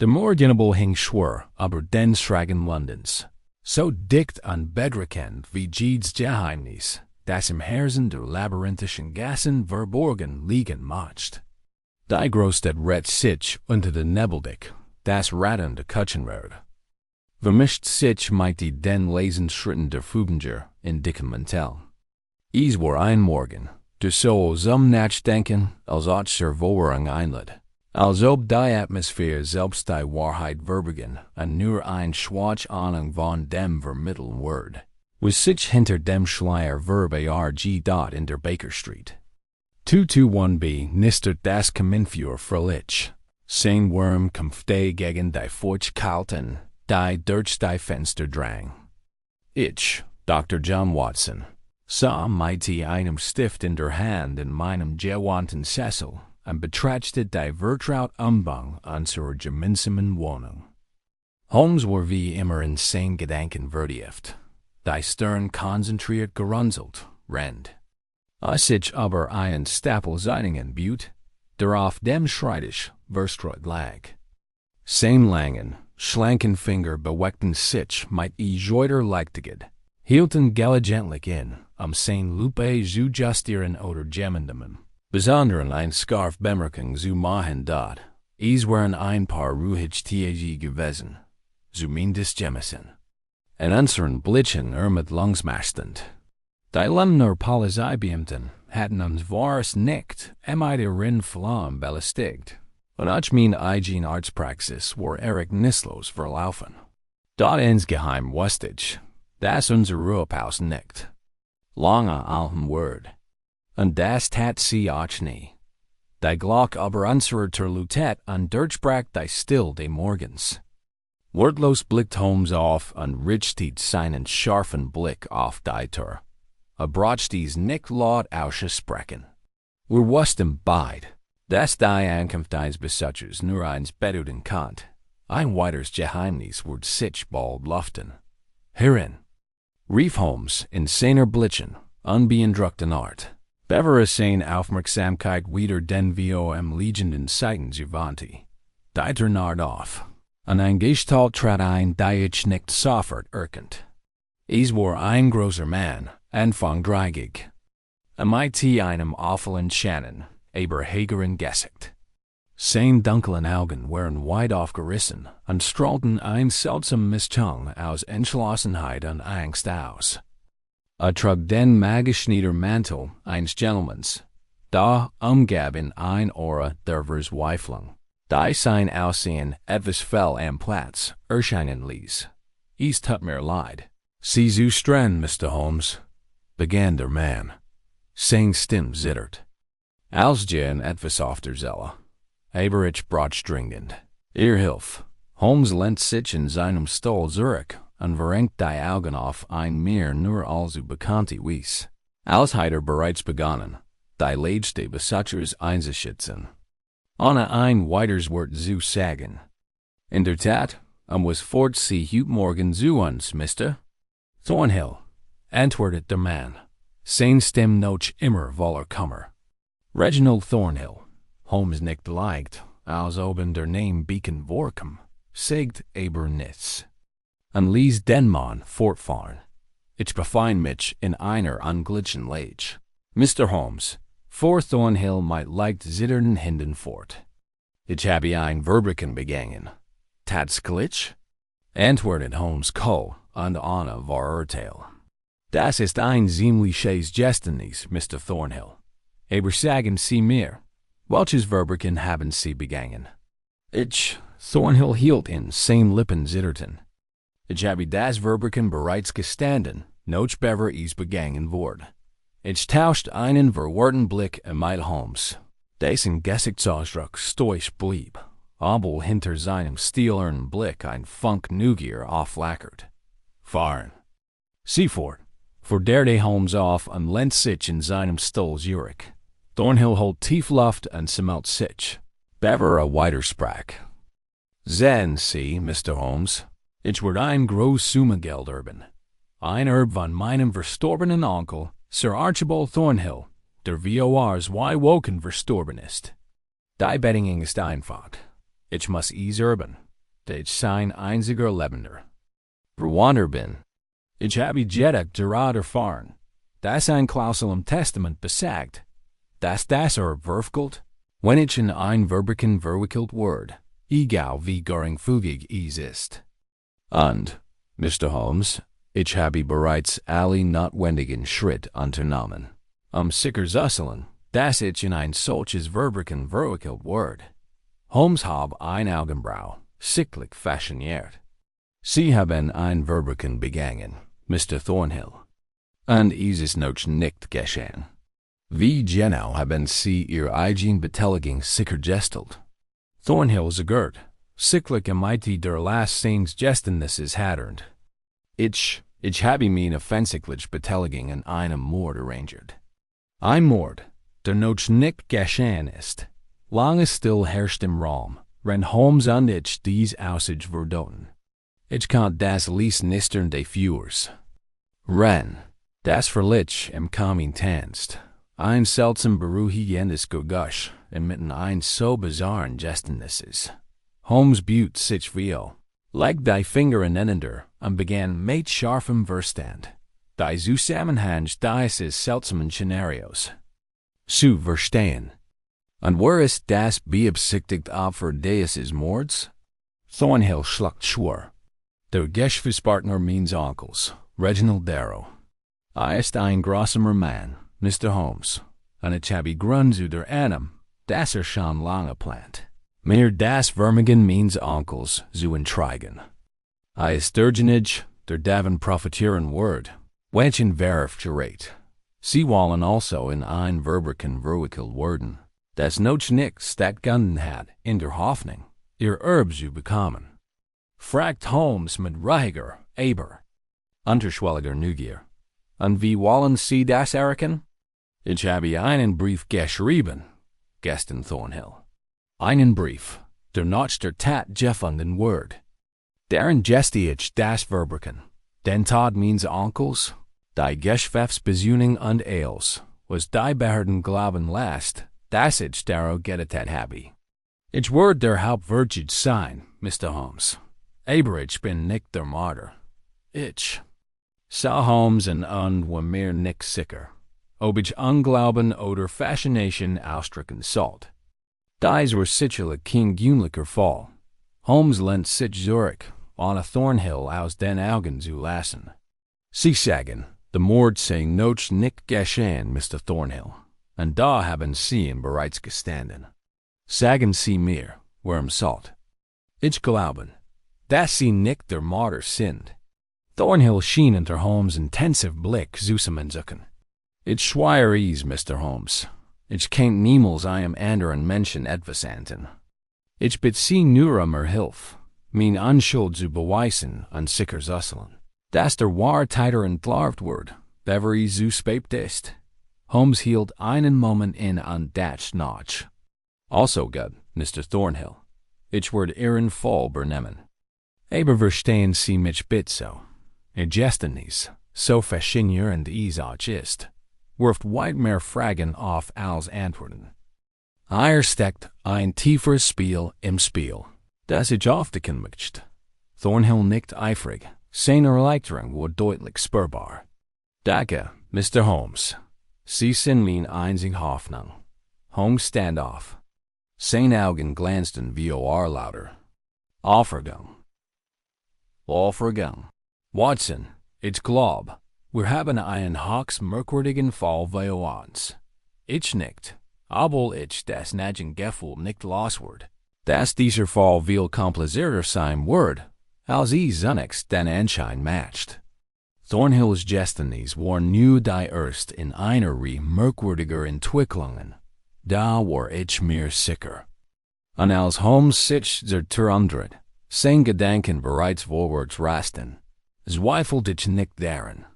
De morgenable hing schwer aber den schrägen Londens. So dicht an Bedrekend wie Jeeds Geheimnis, das im Herzen der labyrinthischen Gassen verborgen liegen mocht. Die großstadt rett sich unter de Nebeldick, das ratende Kutschenwerd. Vermischt sich mit die den leisen Schritten der Fuginger in dickem Mantel. Es war ein Morgen, du so zum Nachdenken, als ob Verwirrung einlud. Als ob die Atmosphäre selbst die Wahrheit verbergen und nur ein Schwach Ahnung von dem vermitteln wird. Was sich hinter dem Schleier verbarg dort in der Baker Street. 221b nistert das Kaminfeuer fröhlich. Sein Wurm kämpfte gegen die Feuchtigkeiten, die durch die Fenster drang. Ich, Dr. John Watson, sah mit einem Stift in der Hand in meinem gewandten Sessel und betrachtete die vertraut Umgang unserer gemeinsamen Wohnung. Holmes war wie immer in seinen Gedanken vertieft. Die Stirn konzentriert gerunzelt, rennt. Als ich aber einen Stapel Zeitungen büt, der auf dem Schreibtisch verstreut lag. Sein langen, schlanken Finger beweckten sich mit gescheiter Leichtigkeit, hielten gelegentlich in, sein Lupe zu justieren oder gemeinsamen. Besonderen ein Scarf bemerken zu machen dort. Es waren ein paar ruhig Tage gewesen, zumindest Jemison. En unseren Blitzen mit langsmastend. Die Londoner Polizeibeamten hatten uns wahres nicht mit ihren Flammen belästigt. Und auch mein eigen Arztpraxis war nislos verlaufen. Dort insgeheim wusste ich, dass unser Ruhepaus nicht lange alten Word. Und das tat sie auch nie. Die Glock aber unserer Terlutet und durchbrach die Still des Morgens. Wortlos blickt Holmes auf und richtet seinen scharfen Blick auf die Tür. Braucht dies nicht laut aussprechen. Wir wussten beide, dass die Ankunft eines Besuchers nur eins bedeuten konnte. Ein weiteres Geheimnis wird sich bald lüften. Hierin, rief Holmes in seiner Blitzen, unbeeindruckten Art. Bevor seine Aufmerksamkeit wieder den vom liegenden Seiten wandte. Die Tür naht auf, und ein Gestalt trat ein, die ich nicht sofort erkannt. Es war ein großer Mann, Anfang 30, mit einem auffallenden Schatten, aber hageren Gesicht. Seine dunklen Augen waren weit aufgerissen und strahlten ein seltsam Mischung aus Entschlossenheit und Angst aus. Trug den magischnieder Mantel eines Gentlemans, da umgaben ein Aura der Verzweiflung, die sein Aussehen etwas fehl am Platz erscheinen ließ. Es tut mir leid. Sie zu streng, Mr. Holmes, begann der Mann. Seine Stimme zittert. Als Jen etwas auf der Zelle, aber ich braucht dringend Ihr Hilfe. Holmes lehnt sich in seinem Stuhl zurück und verrenkt die Augen auf ein mir nur allzu bekannte Wies. Als hat bereits begonnen, die letzte Besuchers einzuschätzen. Ohne ein weiteres Wort zu sagen. In der Tat, was fort Sie heute Morgen zu uns, Mr. Thornhill, antwortet der Mann, seine Stimme noch immer voller Kummer. Reginald Thornhill, Holmes nicht leicht, als ob der Name beacon vorkam, sagt aber nichts. Und ließ den Mann fortfahren. Ich befind mich in einer unglücklichen Lage. Mr. Holmes, vor Thornhill mit leicht zitternden Händen fort. Ich habe ein Verbrechen begangen. Tatsächlich? Antwortet Holmes kalt und ohne Vorurteil. Das ist ein ziemliches Geständnis, Mr. Thornhill. Aber sagen Sie mir, welches Verbrechen haben Sie begangen? Thornhill hielt in, seine Lippen zitterten. Ich habe das Verbrechen bereits gestanden, noch bevor es begangen wurde. Ich tauschte einen verwirrten Blick mit Holmes, dessen Gesichtsausdruck stoisch blieb, aber hinter seinem stählernen Blick ein Funk Neugier aufflackert. Fahren. Sie fort, forderte Holmes auf und lehnt sich in seinem Stuhl zurück. Thornhill holt tief Luft und sammelt sich, bevor weitersprach. Sehen Sie, Mr. Holmes, ich werde ein großes Summe Geld erben. Ein Erbe von meinem verstorbenen Onkel, Sir Archibald Thornhill, der vor 2 Wochen verstorben ist. Die Bedingung ist einfach. Ich muss es erben, Ich sein einziger Lebender. Verwander bin. Ich habe Jedek gerade erfahren, dass ein Klausel im Testament besagt, dass das verwirkelt, wenn ich in ein Verbrechen verwickelt word, egal wie geringfügig es ist. Und, Mr. Holmes, ich habe bereits alle notwendigen Schritt unternommen, sicherzustellen, dass ich in ein solches Verbrechen verwickelt word. Holmes hab ein Augenbrau, sichtlich fasziniert. Sie haben ein Verbrechen begangen, Mr. Thornhill. Und es ist noch nicht geschehen. Wie genau haben Sie Ihre eigene Beteiligung sichergestellt? Thornhill zagert, sichtlich die der Geständnisses haddernd. Ich habe meine offensichtliche Beteiligung an einem Mord arrangiert. Ein Mord, der noch nicht geschehen ist. Lange still herrscht im Raum, wenn Holmes und ich dies Aussage verdoten. Ich kann das Lies nistern de Führers. Ren, das Verlich im Kamin tanzt, ein seltsam beruhigendes Gegusch inmitten ein so bizarren Geständnisses. Holmes büht sich viel, legt die Finger ineinander und begann mit scharfem Verstand, die Zusammenhang dieses seltsamen Szenarios zu verstehen. Und wer ist das beabsichtigte Opfer dieses Mords? Thornhill schluckt schwur. Der Geschäftspartner meines Onkels, Reginald Darrow. Ist ein grossamer Mann, Mr. Holmes, und ich habe Grund zu der Annahme, dass schon lange plant, mir das Vermögen meines Onkels zu entrigen. Ist derjenige, der davon profitieren wird, welchen Verf gerät. Sie wollen also in ein Verbrechen verwickelt werden, das noch nicht stattgefunden hat, in der Hoffnung, ihr Erbe zu bekommen. Fragt Holmes mit ruhiger, aber unterschwelliger Neugier. Und wie wollen Sie das erreichen? Ich habe einen Brief geschrieben, gestern Thornhill. Einen Brief, der noch der Tat gefunden wird. Darin geste ich das Verbrechen, den Tod meines Onkels, die Geschäftsbeziehungen und Eils, was die Behörden glauben lässt, dass ich Darrow gerettet habe. Ich werde der Hauptwürdig sein, Mr. Holmes. Aber ich bin nicht der Martyr. Ich. So Holmes und war mir nicht sicher, ob ich Unglauben oder Faszination ausdrücken sollte. Dies war sicherlich kein gewöhnlicher Fall. Holmes lehnt sich zurück, ohne Thornhill aus den Augen zu lassen. Sie sagen, der Mord sei noch nicht geschehen, Mr. Thornhill, und da haben Sie ihn bereits gestanden. Sagen Sie mir, warum sollt. Ich glaube, dass Sie nicht der Martyr sind. Thornhill schien unter Holmes' intensiv Blick zusammenzucken. Ich schwöre es, Mr. Holmes. Ich kennt niemals einem anderen Menschen etwas anten. Ich bitte Sie nur mir Hilfe, mein Unschuld zu beweisen und sicherzustellen, dass der Wahrheit entlarvt wird, bevor es zu spät ist. Holmes hielt einen Moment in und das noch. Also gut, Mr. Thornhill. Ich werde Ihren Fall übernehmen. Aber verstehen Sie mich bitte so. Ihr Geständnis, so faszinierend es auch ist, wirft weit mehr Fragen auf als Antworten. Steckt ein tieferes Spiel im Spiel, das ich aufdecken möchte. Thornhill nickt eifrig, seine Erleichterung wurde deutlich spürbar. Danke, Mr. Holmes. Sie sind meine einzige Hoffnung. Holmes stand auf. Seine Augen glänzten wie Ohrlauter. Aufregung. Watson, ich glaub, wir haben einen höchst merkwürdigen Fall vor uns. Ich nicht, aber ich das nagen Gefühl nicht los wird, dass dieser Fall viel komplizierter sein wird, als es zunächst den Anschein macht. Thornhills Geständnis war nur die erst in einer Reihe merkwürdiger Entwicklungen. Da war ich mir sicher. Und als Holmes sich zertrümmert, sein Gedanken bereits vorwärts rasten, zweifelte ich nicht daran,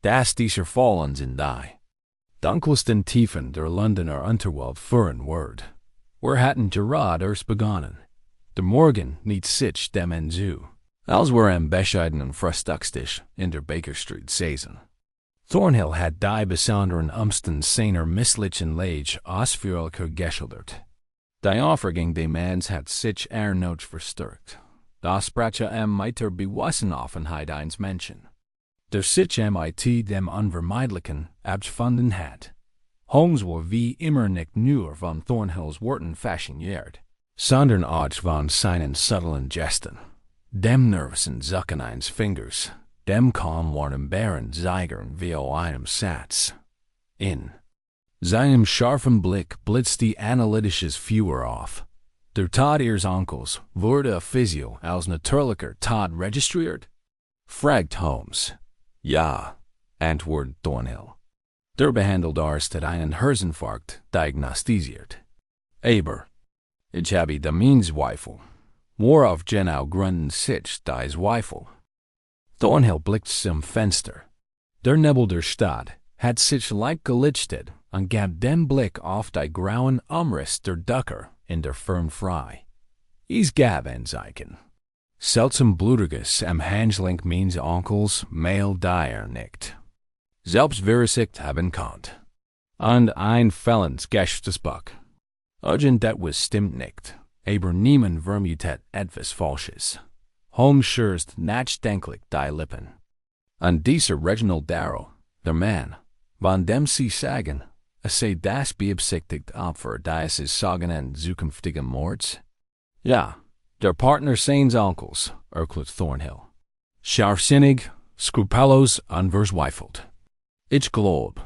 dass dieser Fall uns in die dunkelsten Tiefen der Londoner Unterwelt führen wird. Wir hatten gerade erst begonnen. Der Morgen nicht sich dem zu, als wir am bescheidenen Frühstückstisch in der Baker Street saßen. Thornhill hat die besonderen Umstände seiner misslichen Lage ausführlicher geschildert. Die Aufregung des Manns hat sich erneut verstärkt. Das Sprache Miter bewassen Offenheit eins Menschen. Der sich mit dem Unvermeidlichen abgefunden hat. Holmes war wie immer nicht nur von Thornhills Worten fasziniert, sondern auch von seinen subtlen Gesten, dem nervösen Zucken eines Fingers, dem kaum warnbaren Zeigern wie einem Satz. In seinem scharfen Blick blitzt die analytisches Feuer auf. Der Tod ihres Onkels wurde offiziell als natürlicher Tod registriert? Fragt Holmes. Ja, antwortet Thornhill. Der behandelte Arzt hat einen Herzinfarkt diagnostiziert. Aber ich habe damit Zweifel. Worauf genau gründen sich die Zweifel? Thornhill blickt zum Fenster. Der Nebel der Stadt hat sich leicht gelichtet und gab den Blick auf die grauen Umriss der Dächer in der Fern frei. Es gab ein Zeichen. Seltsam Blutiges am Handgelenk meines Onkels mail dire nicht. Selbst verisicht haben konnt. Und ein Fellensgeschäftsbuch. Urgent dat was stimmt nicht, aber niemand vermutet etwas Falsches. Holmes schürzt nachdenklich die Lippen. Und dieser Reginald Darrow, der Mann, von dem Sie sagen, sei das beabsichtigt Opfer dieses sogenannten zukünftigen Mords? Ja, der Partner seines Onkels, erklärt Thornhill. Scharfsinnig, skrupellos und verzweifelt. Ich glaub,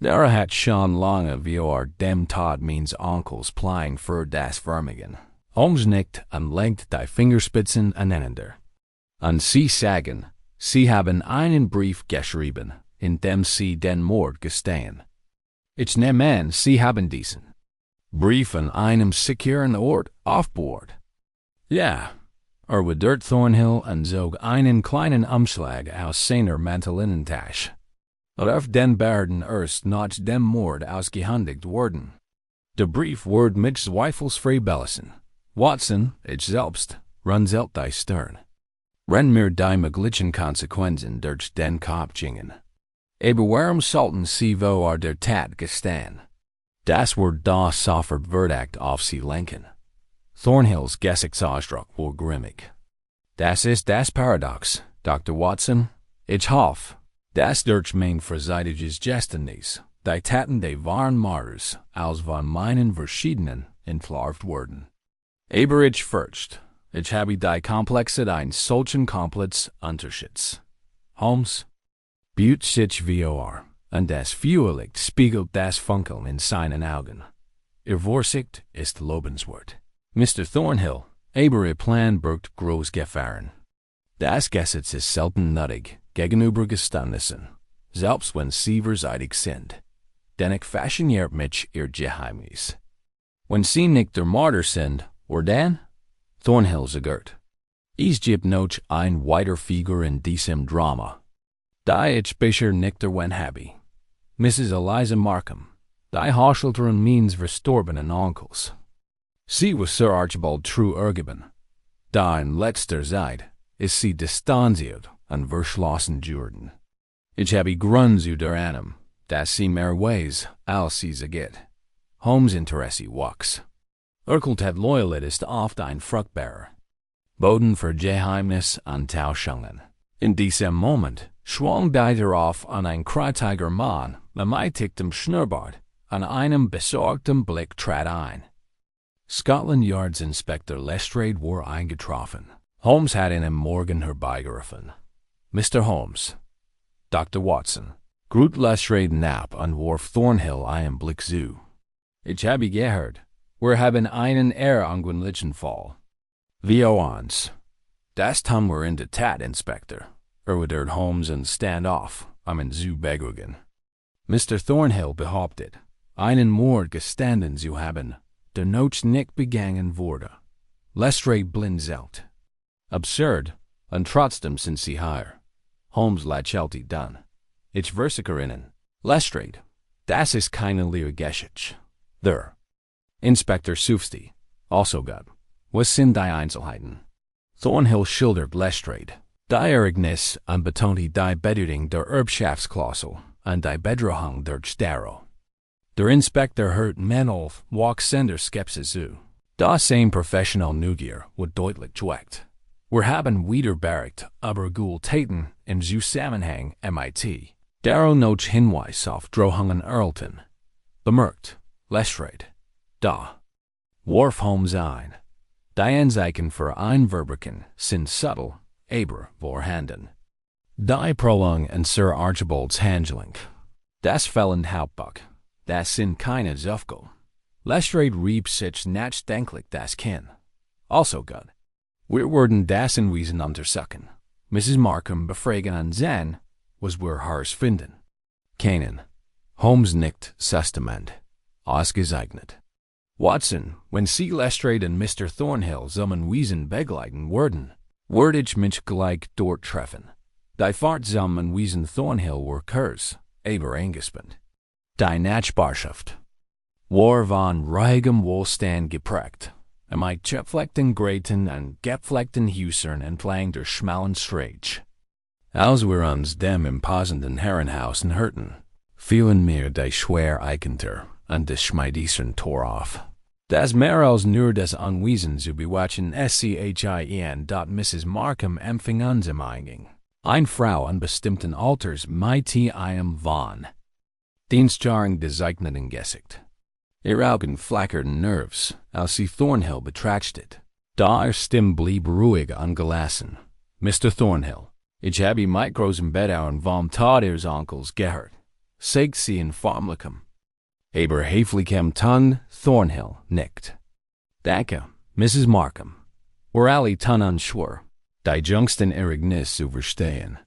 der hat schon lange wie dem Tod meines Onkels Plan für das Vermögen. Holmes nickt und lenkt die Fingerspitzen aneinander. Und Sie sagen, Sie haben einen Brief geschrieben, in dem Sie den Mord gestehen. Ich nehme an, Sie haben diesen Brief an einem sicheren Ort aufbewahrt. Ja, erwidert Thornhill und zog einen kleinen Umschlag aus seiner Mantelinnentasche. Auf den beiden erst nach dem Mord ausgehändigt worden. Der Brief wurde mit zweifelsfrei belassen. Watson, ich selbst, runzelt die Stirn. Wenn mir die möglichen Konsequenzen durch den Kopf gingen. Aber warum sollten Sie vor der Tat gestehen? Das wird das sofort Verdacht auf Sie lenken. Thornhills Gesichtsausdruck war grimmig. Das ist das Paradox, Dr. Watson. Ich hoffe, dass durch mein vorzeitiges Geständnis die Taten der wahren Martyrs als von meinen verschiedenen entlarvt wurden. Aber ich fürchte, ich habe die Komplexität eines solchen Komplex unterschätzt. Holmes, büht sich vor, und das Feuerlicht spiegelt das Funkeln in seinen Augen. Ihr Vorsicht ist lobenswert. Mr. Thornhill, aber Ihr Plan birgt große Gefahren. Das Gesetz ist selten nötig gegenüber Geständnissen, selbst wenn sie verseitig sind. Denn ich fasziniert mich Ihr Geheimnis. Wenn Sie nicht der Martyr sind, dann? Thornhill zagert. Es gibt noch ein weiter Figur in diesem Drama. Die ich bisher nicht erwähnt habe. Mrs. Eliza Markham, die Haushälterin meines verstorbenen Onkels. Sie war Sir Archibald treu ergeben. Da in letzter Zeit ist sie distanziert und verschlossen geworden. Ich habe Grund zu der dass sie mehr weiß, als sie sagt. Holmes' Interesse wuchs. Erkältet Loyalität ist oft ein fruchtbarer Boden für Geheimnis und Täuschungen. In diesem Moment schwang darauf an ein kreitiger Mann mit meitigtem Schnurrbart und einem besorgten Blick trat ein. Scotland Yard's Inspector Lestrade war eingetroffen. Holmes hat ihn am Morgen herbeigerufen. Mr. Holmes, Dr. Watson, grüßt Lestrade ab und warf Thornhill einen Blick zu. Ich habe gehört, wir haben einen ungewöhnlichen Fall. Wie uns. Das tun wir in der Tat, Inspector, erwidert Holmes und stand auf, ihn zu beruhigen. Mr. Thornhill behauptet, einen Mord gestanden zu haben, der noch nicht begangen wurde. Lestrade blinzelt. Absurd, und trotzdem sind Sie hier. Holmes lächelte dann. Ich versichere Ihnen, Lestrade, das ist keine leere Geschichte. Der Inspector Sufsti, also gut. Was sind die Einzelheiten? Thornhill schildert Lestrade. Die Ereignis und betonte die Bedeutung der Erbschaftsklausel und die Bedrohung durch Darrow. Der Inspector hört Menolf wachsender Skepsis zu. Das ein professional Neugier wird deutlich geweckt. Wir haben wieder bericht über Gültaten im Zusammenhang mit Darrow noch Hinweis auf Drohungen erhalten. Bemerkt, Lestrade, da. Warf Holmes ein. Die Anzeichen für ein Verbrechen sind subtle, aber vorhanden. Die Prolong und Sir Archibalds Handling. Das fellende Hauptbuch, das sind keine Zufall. Lestrade rieb sich nachdenklich das Kinn. Also gut. Wir werden das in Wiesen untersuchen. Mrs. Markham befragen und sehen, was wir herausfinden. Keinen. Holmes nickt zustimmend. Ausgezeichnet. Watson, wenn Sie Lestrade und Mr. Thornhill zusammen Wiesen begleiten würden, würde ich mich gleich dort treffen. Die Fahrt zusammen Wiesen Thornhill war kurz, aber eingespannt. Die Nachbarschaft. War von ruhigem Wohlstand geprägt. Mit gepflegten Gräten und gepflegten Häusern entlang der schmalen Straße. Als wir uns dem imposenden Herrenhaus näherten, fielen mir die schwer Eichenter und des schmiedischen Tor auf. Das mehr als nur das Anwesen zu bewachen SCHIN. Mrs. Markham empfing uns im Eingang. Eine Frau unbestimmten Alters mit einem von Dienstjahren gezeichneten Gesicht. Ihr Augen flackerten Nervs, als sie Thornhill betrachtet. Da Stimme blieb ruhig und gelassen. Mr. Thornhill, ich habe mit großem Bedauern vom Tod Ihres Onkels gehört, sagt sie in förmlichem, aber höflichem Ton. Thornhill nickt. Danke, Mrs. Markham. Wir alle tun uns schwer, die jüngsten Ereignisse zu verstehen.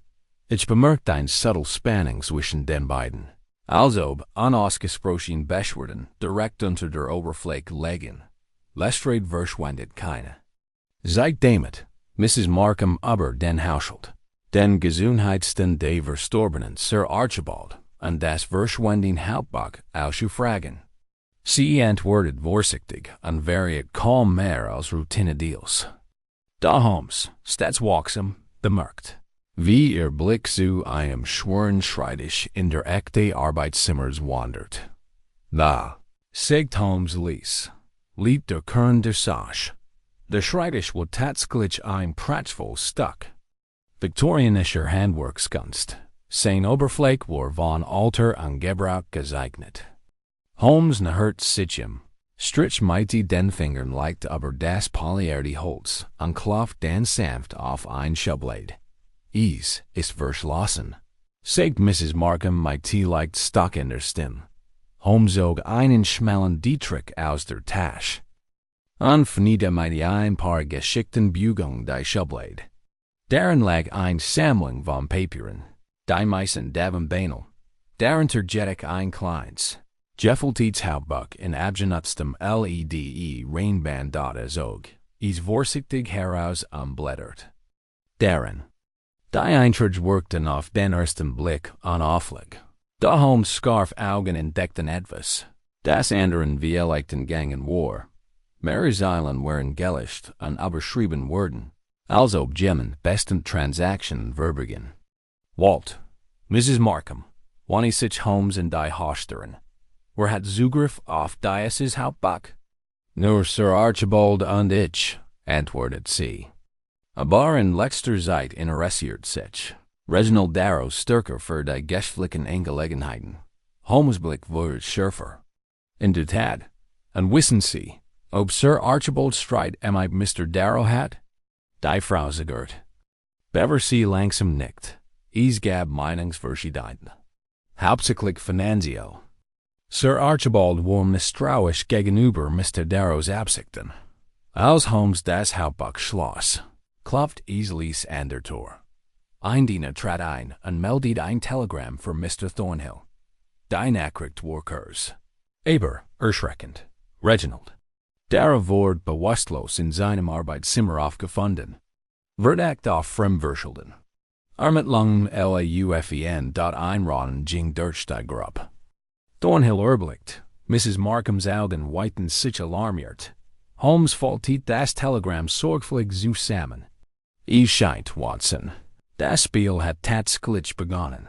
Ich bemerkte ein subtle Spannung zwischen den beiden. Als ob unausgesprochen Beschwerden direkt unter der Oberfläche liegen. Lestrade verschwendet keine. Seitdem Mrs. Markham über den Haushalt, den Gesundheitsstand der verstorbenen Sir Archibald und das verschwendende Hauptbuch auszufragen. Sie antwortet vorsichtig und variiert kaum mehr als Routine-Deals. Da Holmes, stets-waksam, bemerkt, wie ihr Blick zu einem schweren Schreibtisch in der Ecke des Arbeitszimmers wandert. Da, sagt Holmes leise, liegt der Kern der Sache. Der Schreibtisch war tatsächlich ein prachtvoll Stück. Viktorianischer Handwerkskunst. Sein Oberfläche war von Alter und Gebrauch gezeichnet. Holmes nähert sich ihm, stritcht mit den Fingern leicht über das polierte Holz und klopft dann sanft auf ein Schublade. Es ist verschlossen, sagt Mrs. Markham mit leicht stockender Stimme. Holmes zog einen schmalen Dietrich aus der Tasche und öffnete mit ein paar geschickten Biegungen die Schublade. Darin lag eine Sammlung von Papieren, die meisten Davenbenel, darunter jedoch ein kleines, gefälteltes Hauptbuch in abgenutztem LED-Reinband. Es zog es vorsichtig heraus und blättert. Darin. Die Eintrag wirkten auf den ersten Blick unauffällig. Da Holmes' Scarf-Augen entdeckten etwas, das anderen Violekten gangen war. Mehrere Zeilen waren gelöscht und überschrieben worden, als ob Gemmen besten Transaktionen verbergen. Walt, Mrs. Markham, wann sich Holmes und die Hosteren. Hat Zugriff auf dieses Hauptbuch? Nur Sir Archibald und ich, antwortet sie. Aber in letzter Zeit interessiert sich Reginald Darrow stärker für die geschäftlichen Angelegenheiten. Holmes' Blick wurde schärfer. In der Tat, und wissen Sie, ob Sir Archibald Streit mit Mr. Darrow hat? Die Frau zögert. Beverly langsam nickt. Es gab Meinungsverschiedenheiten. Hauptsächlich finanziell. Sir Archibald war misstrauisch gegenüber Mr. Darrows Absichten. Als Holmes das Hauptbuch schloss, klopft es an der Tor. Ein Diener trat ein und meldete ein Telegramm für Mr. Thornhill. Die Nachricht war kurz, aber erschreckend. Reginald. Darrow wurde bewusstlos in seinem Arbeitszimmer aufgefunden. Verdacht auf Fremdverschulden. Mit langem LAUFEN. Einraden ging durch die Gruppe. Thornhill erblickt. Mrs. Markham's Augen weiten sich alarmiert. Holmes faltet das Telegramm sorgfältig zusammen. Es scheint, Watson, das Spiel hat tatsächlich begonnen.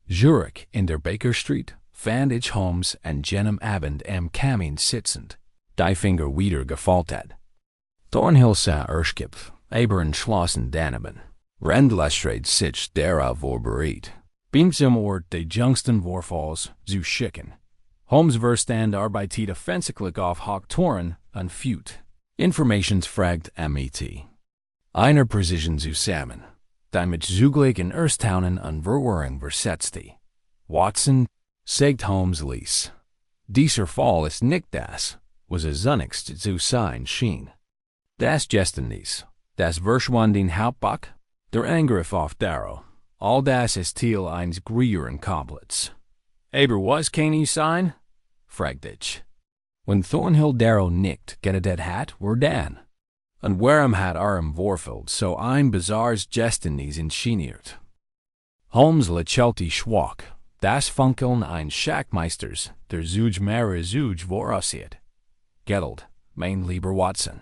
Zurück in der Baker Street fand ich Holmes an jenem Abend am Kamin sitzend, die Finger wieder gefaltet. Thornhill sah erschöpft, Aber entschlossen Danemen. Rendlestrade sich darauf vorbereitet. Beamsam de jungsten Vorfalls zu schicken. Holmes verstand arbeitet offensichtlich auf Hochtoren und Feud. Informationsfragt MET. Einer Präzision zusammen. Damit zugleichen Erstaunen und Verwirrung versetzte. Watson, sagt Holmes ließ. Dieser Fall ist nicht das, was es zunächst zu sein schien. Das Geständnis, das Verschwanden Hauptbach, der Angriff auf Darrow, all das ist Teil eines größeren Kompletts. Aber was kann ich sein? Fragte ich. Wenn Thornhill Darrow nicht gerettet hat, dann. Und warum hat Vorfeld so ein bizarres Geständnis inszeniert? Holmes lächelte schwach. Das Funkeln eines Schackmeisters, der Zuge mehr Zuge voraussieht. Gettelt, mein lieber Watson.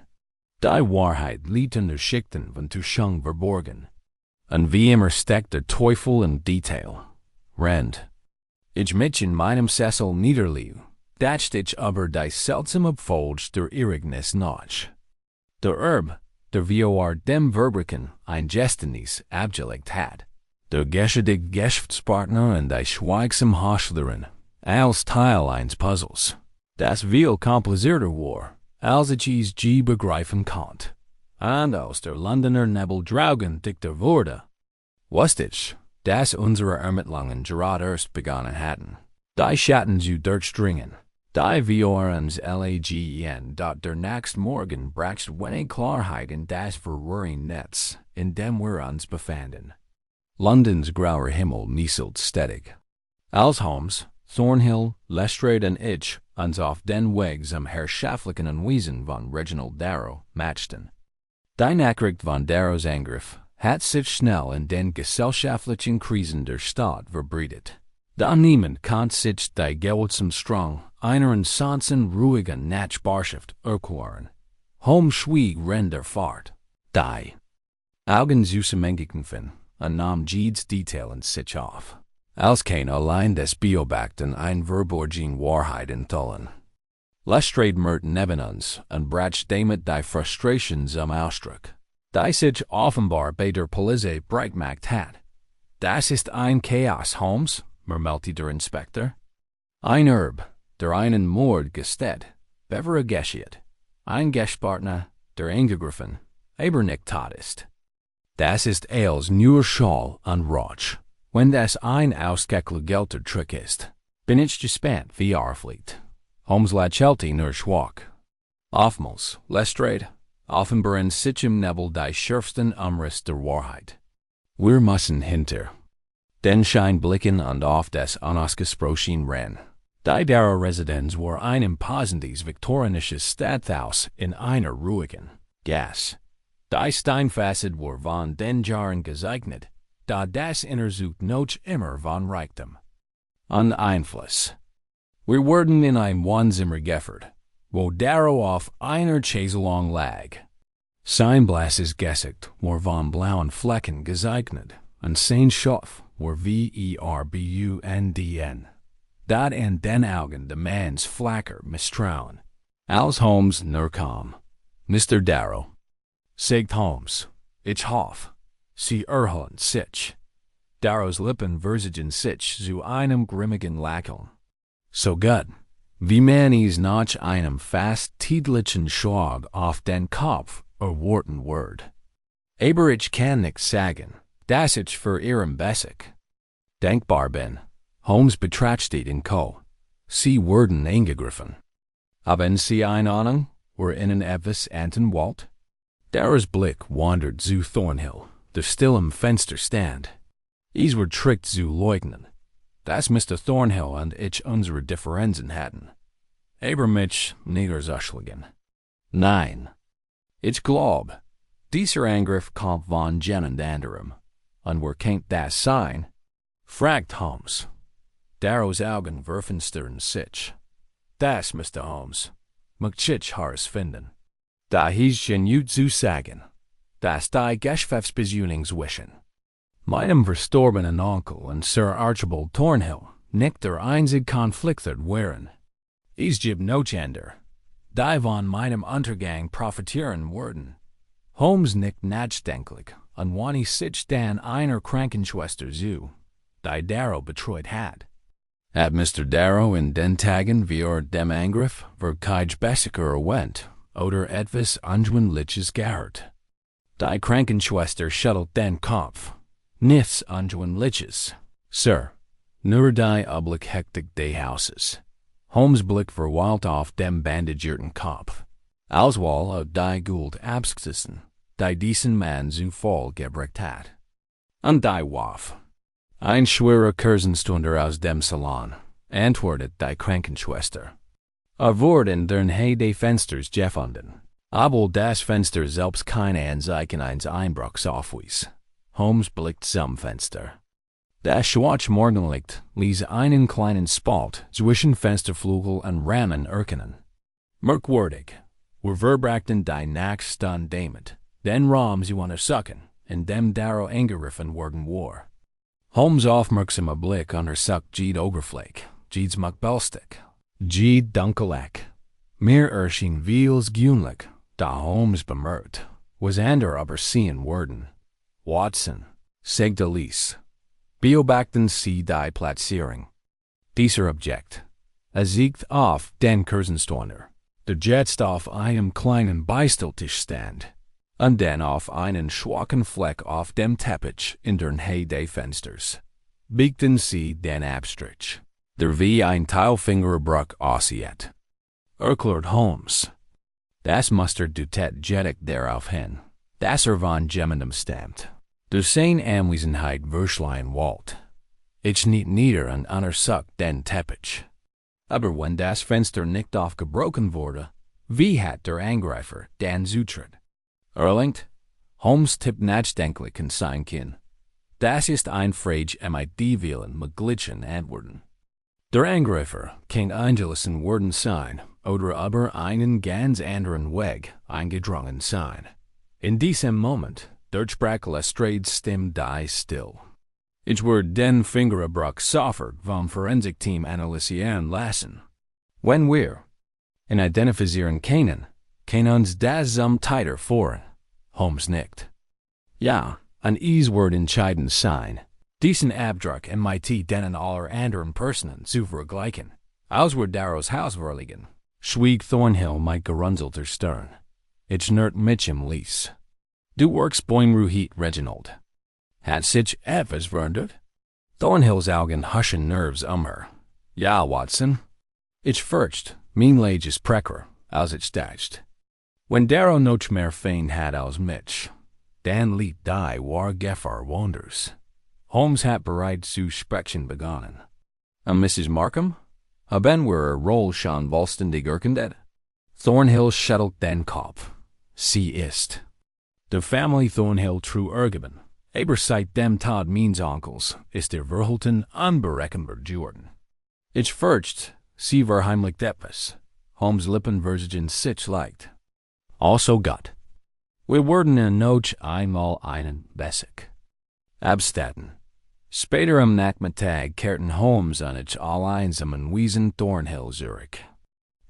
Die Wahrheit liegt in der Schichten von Tuschung verborgen. Und wie immer steckt der Teufel im Detail. Rend. Ich mich in meinem Sessel niederließ, dachte ich über die seltsame Folge der Irrignis nach. Der Erbe, der vor dem Verbrechen ein Geständnis abgelegt hat. Der geschädigte Geschäftspartner und die schweigsame Hostlerin, als Teil eines Puzzles, das viel komplizierter war, als ich es je begreifen konnte. Und aus der Londoner Nebel Draugen dichter wurde, wusste ich, dass unsere Ermittlungen gerade erst begonnen hatten. Die Schatten zu durchdringen, die vor uns lagen, dort der nächste Morgen brachte wenig Klarheit in das verwirrende Netz, in dem wir uns befanden. Londons grauer Himmel nieselt ständig. Als Holmes, Thornhill, Lestrade und ich uns auf den Weg zum herrschaftlichen Anwesen von Reginald Darrow machten. Die Nachricht von Darrows Angriff hat sich schnell in den gesellschaftlichen Krisen der Stadt verbreitet. Da niemand konnte sich die gewaltsam Strang einer ansonsten ruhigen Nachbarschaft erklären. Holmes schwieg während der Fahrt. Die Augen zusammengegangen und nahm jedes Detail in sich auf. Als kein allein des Beobachten ein verborgene Wahrheit enthalten. Lestrade murt neben uns und brachte damit die Frustration zum Ausdruck, die sich offenbar bei der Polizei breit gemacht hat. Das ist ein Chaos, Holmes, murmelte der Inspektor. Ein Erbe, der einen Mord gesteht, bevor geschieht. Ein Geschäftspartner, der angegriffen, aber nicht tot ist. Das ist als nur Schall und Rausch. Wenn das ein ausgeklügelter Trick ist, bin ich gespannt, wie fliegt. Holmes lächelte nur schwach. Oftmals, Lestrade, offenbar in sich im Nebel die schärfsten Umriss der Wahrheit. Wir müssen hinter den Schein blicken und auf das unausgesprochene Rennen. Die Darrow-Residenz war ein imposantes viktorianisches Stadthaus in einer ruhigen Gasse. Die Steinfassade war von den Jahren gezeichnet, da das Innersut noch immer von Reichtum und Einfluss. Wir wurden in ein Wohnzimmer geführt, wo Darrow auf einer Chaiselong lag. Sein blasses Gesicht war von blauen Flecken gezeichnet und sein Schopf war verbunden. Dat in den Augen de Mans flacker Misstrauen. Als Holmes nur kam. Mr. Darrow, sagt Holmes, ich hoffe, Sie erholen sich. Darrows Lippen verzigen sich zu einem grimmigen Lächeln. So gut, wie man es nach einem fast tätlichen Schlag auf den Kopf erwarten wird. Aber ich kann nicht sagen, dass ich für Ihren Bessig denkbar bin. Holmes betrachtete den Co. Sie wurden angegriffen. Haben Sie eine Ahnung, wo Ihnen etwas anten Darrows Blick wandert zu Thornhill, der still im Fenster stand. Es war trick zu leugnen, dass Mr. Thornhill und ich unsere Differenzen hatten. Aber mich niederzuschlagen. Nein. Ich glaub, dieser Angriff kommt von jemand anderem. Und wer kennt das sein? Fragt Holmes. Darrows Augen verfinstern sich. Das, Mr. Holmes, möchte ich herausfinden. Da hieß genug zu sagen, dass die Geschäftsbeziehungswischen meinem verstorbenen Onkel und Sir Archibald Thornhill nicht der einzige Konflikt waren. Es gibt noch andere, die von meinem Untergang profitieren würden. Holmes nicht nachdenklich, an wann sich dann einer Krankenschwester zu, die Darrow betreut hat. Hat Mr. Darrow in den Tagen wie dem Angriff kein besser went, oder etwas Unschwindliches gehört. Die Krankenschwester schüttelt den Kopf. Nichts Unschwindliches, Sir. Nur die Oblick Hektik des Hauses. Holmes Blick verweilt auf dem bandagierten Kopf. Auswahl of die Gould Absichten, die diesen Mann zu Fall gebracht hat. Und die Waff. Ein schwerer Kursenstunder aus dem Salon, antwortet die Krankenschwester. Wort in dern des Fensters gefunden. Aber das Fenster selbst keine Anzeichen eines Einbruchs aufwies. Holmes blickt zum Fenster. Das schwarze Morgenlicht ließ einen kleinen Spalt zwischen Fensterflügel und Rahmen erkennen. Merkwürdig, verbrachten die Nacht dann damit, den Raum zu untersuchen, in dem Darrow angegriffen worden war. Holmes' aufmerksame Blick untersucht die Oberfläche, das Makbelstück, die Dunkeleck. Mir erschien vieles gewöhnlich, da Holmes bemerkt, was ander aber sehen worden. Watson, sagte Lies. Beobachten Sie die Platzierung. Dieser Objekt. Siegt auf den Kursenstunder, der jetzt auf einem kleinen Beistelltisch stand, und dann auf einen schwachen Fleck auf dem Teppich in der Nähe des Fensters. Biegten Sie den Abstrich, der wie ein Teilfingerbruch aussieht. Erklärt Holmes. Das Muster deutet jettig darauf hin, dass von jemandem stammt. Der seine Anwesenheit verschleiern wollte. Ich nicht nieder und untersucht den Teppich. Aber wenn das Fenster nicht aufgebrochen wurde, wie hat der Angreifer dann zutritt? Erlangt, Holmes tippt nachdenklich in sein Kinn. Das ist ein Frage die willen mit Glitchen antworten. Der Angreifer kann eingelassen worden sein oder aber einen ganz anderen Weg eingedrungen sein. In diesem Moment durchbrach Lestrade's Stimme die still. Ich wurde den Fingerbruch sofort vom Forensik-Team analysieren lassen. Wenn wir ihn identifizieren können uns das zum Tighter vor. Holmes nickt. Ja, an es wird entscheidend sein, diesen Abdruck denen aller anderen Personen zu vergleichen. Als wir Darrows Haus vorliegen, schwieg Thornhill mit gerunzelter Stirn. Ich nerd mich im Lies. Du works Boimruhit Reginald. Hat sich etwas verändert? Thornhills Augen huschen Nerves her. Ja, Watson. Ich fürcht, mein Leges Precker, als ich dacht. Wenn Darrow noch mehr fein hat als mich, dann liet die war Gefahr wonders. Holmes hat bereits zu sprechen begonnen. Mrs. Markham? Haben wir Roll schon vollständig erkundet? Thornhill schüttelt den Kopf. Sie ist. De Family Thornhill true ergeben, aber seit dem Tod meines Onkels ist Verhalten unberechenbar geworden. Ich fürcht, sie war heimlich etwas. Holmes' Lippen versigen sich leicht. Also Gott. Wir wurden in noch einmal einen Bessig. Abstatten. Später am Nachmittag kehrten Holmes und ich alleinsam in Wiesen Thornhill zurück.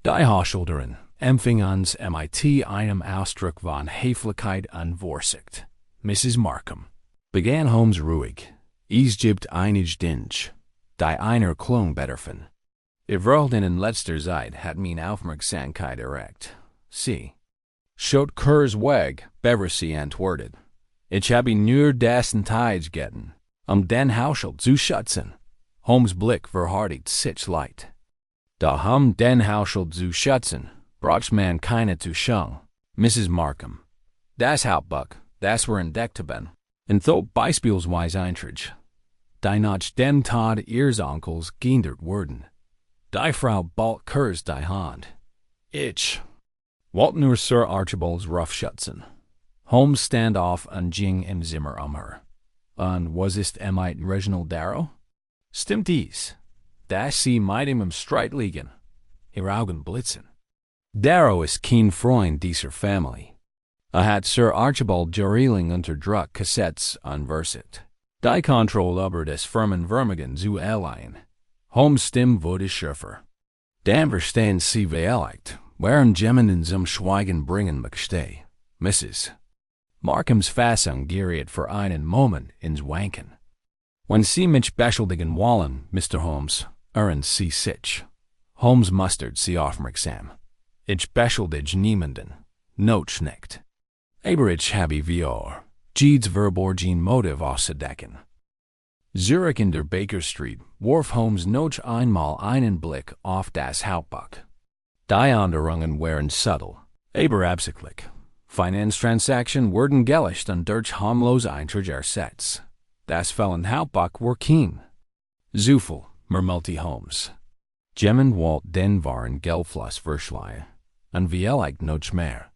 Die Hochschulderen empfing uns einem Ausdruck von Höflichkeit und Vorsicht. Mrs. Markham. Begann Holmes ruhig. Es gibt einig Dinge, die einer Klung bedarfen. Überall in letzter Zeit hat mein Aufmerksamkeit erregt. Sie. Schot Kurs weg, bever sie antwortet. Ich habe nur dessen Tides getten, den Haushalt zu schützen. Holmes' Blick verhardigt sich leicht. Da den Haushalt zu schützen, braucht man keine zu schang. Mrs. Markham. Das Hauptbuck, das wir entdeckt haben, und though beispielsweise Eintrich, die nach den Tod ihres Onkels geändert wurden. Die Frau bald Kurs die Hand. Ich. Wollte nur Sir Archibald's rough schützen. Holmes stand off und ging im Zimmer her. Und was ist Reginald Darrow? Stimmt dies, dass sie mit ihm im Streit liegen. Ihre Augen blitzen. Darrow ist kein Freund dieser Familie. Hat Sir Archibald Jahrelang unter Druck gesetzt und versucht, die Kontrolle über des Firmenvermögen zu erlangen. Holmes' Stimme wurde schärfer. Dann verstehen Sie vielleicht, warum jemanden zum Schweigen bringen möchte, Mrs. Markham's faszinierende voor einen Moment ins Wanken. When Sie mich beschuldigen wollen, Mr. Holmes, Sie sich. Holmes mustert Sie aufmerksam. Ich beschuldige niemanden. Noch nicht. Aber ich habe wir. Jedes verborgen Motiv auszudecken. Zurich in der Baker Street warf Holmes noch einmal einen Blick auf das Hauptbuch. Die Änderungen waren subtle, aber absichtlich. Finanztransaktionen wurden gelöscht und durch harmlos Einträge ersetzt. Das fehlende Hauptbuch war kein Zufall, murmelte Holmes. Gemmen wollt den wahren Geldfluss verschleiern, und vielleicht noch mehr.